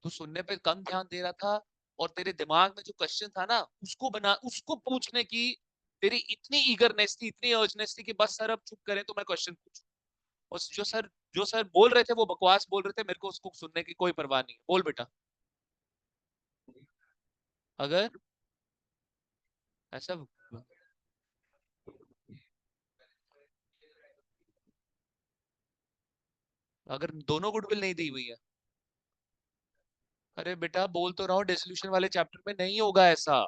तू सुनने पे कम ध्यान दे रहा था और तेरे दिमाग में जो क्वेश्चन था ना उसको पूछने की तेरी इतनी ईगरनेस थी, इतनी अर्जनेस थी कि बस सर अब चुप करें तो मैं क्वेश्चन पूछूं। और जो सर बोल रहे थे वो बकवास बोल रहे थे, मेरे को उसको सुनने की कोई परवाह नहीं। बोल बेटा। अगर ऐसा अगर दोनों गुडविल नहीं दी हुई है, अरे बेटा बोल तो रहा हूँ डिसोल्यूशन वाले चैप्टर में नहीं होगा ऐसा।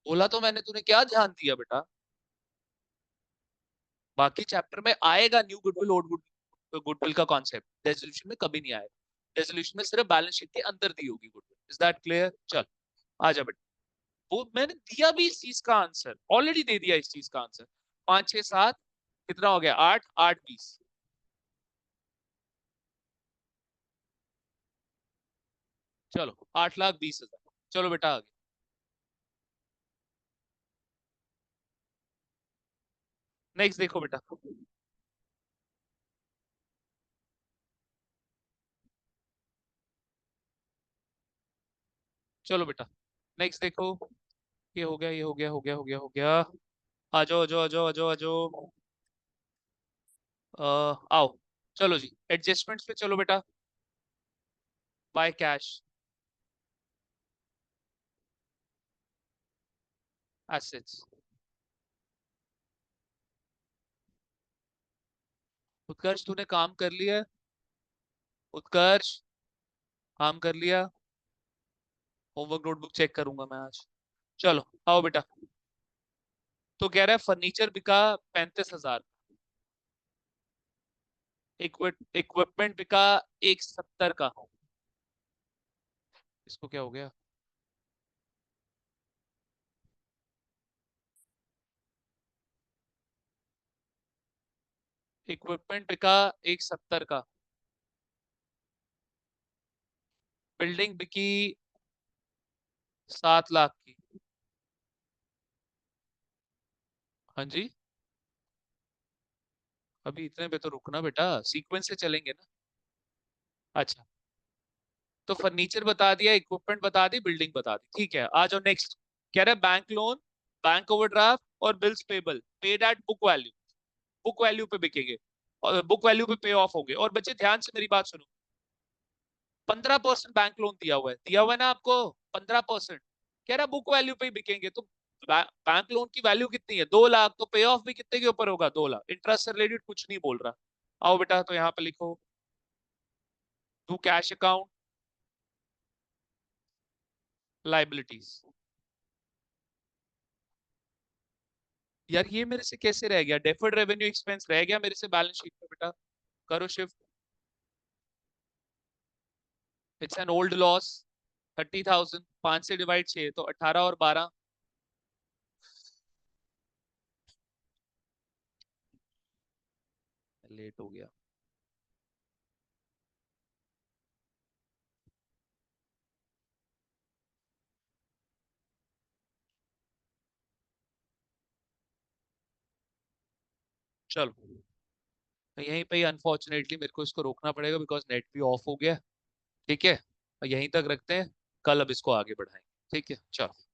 बोला तो मैंने, तूने क्या ध्यान दिया बेटा? बाकी चैप्टर में आएगा न्यू गुडविल ओल्ड गुडविल का कॉन्सेप्ट, डिसोल्यूशन में कभी नहीं आएगा। डिसोल्यूशन में सिर्फ बैलेंस शीट के अंदर दी होगी गुडविल। Is that clear? चल आ जा बेटा। वो मैंने दिया भी इस चीज का आंसर, ऑलरेडी दे दिया इस चीज का आंसर। 5 6 7 कितना हो गया? 8 8 20। चलो 8,20,000। चलो बेटा आगे। नेक्स्ट देखो बेटा। चलो बेटा नेक्स्ट देखो। ये हो गया, ये हो गया, हो गया, हो गया, हो गया। आ जाओ, आ जाओ, आ जाओ, आ जाओ, आ जाओ। आओ। चलो जी एडजस्टमेंट्स पे चलो बेटा। By cash assets. उत्कर्ष तूने काम कर लिया? उत्कर्ष काम कर लिया? होमवर्क नोटबुक चेक करूंगा मैं आज। चलो आओ बेटा। तो कह रहा है फर्नीचर बिका 35,000, इक्विपमेंट बिका 170 का। इसको क्या हो गया? इक्विपमेंट बिका 170 का, बिल्डिंग बिकी 7 लाख की। हाँ जी। अभी इतने पे तो रुकना बेटा, सीक्वेंस से चलेंगे ना। अच्छा, तो फर्नीचर बता दिया, इक्विपमेंट बता दी, बिल्डिंग बता दी, ठीक है। आ जाओ नेक्स्ट। कह रहा है बैंक लोन, बैंक ओवरड्राफ्ट और bills payable paid at book value. Book value पे बिकेंगे और बुक वैल्यू पे पे ऑफ होंगे। और बच्चे ध्यान से मेरी बात सुनो, 15% बैंक लोन दिया हुआ है ना आपको, 15%। कह रहा बुक वैल्यू पे ही बिकेंगे, तो बैंक लोन की वैल्यू कितनी है? 2 लाख, तो पे ऑफ भी कितने के ऊपर होगा? 2 लाख। इंटरेस्ट से रिलेटेड कुछ नहीं बोल रहा। आओ बेटा तो यहाँ पे लिखो टू कैश अकाउंट लाइबिलिटीज। यार ये मेरे से कैसे रह गया? डेफर्ड रेवेन्यू एक्सपेंस रह गया मेरे से बैलेंस शीट में बेटा। करो shift. It's an old loss. 30,000, 5 से डिवाइड 6 तो 18 और 12। लेट हो गया। चलो तो यहीं पे ही अनफॉर्चुनेटली मेरे को इसको रोकना पड़ेगा बिकॉज नेट भी ऑफ हो गया। ठीक है, यहीं तक रखते हैं, कल अब इसको आगे बढ़ाएंगे। ठीक है चलो।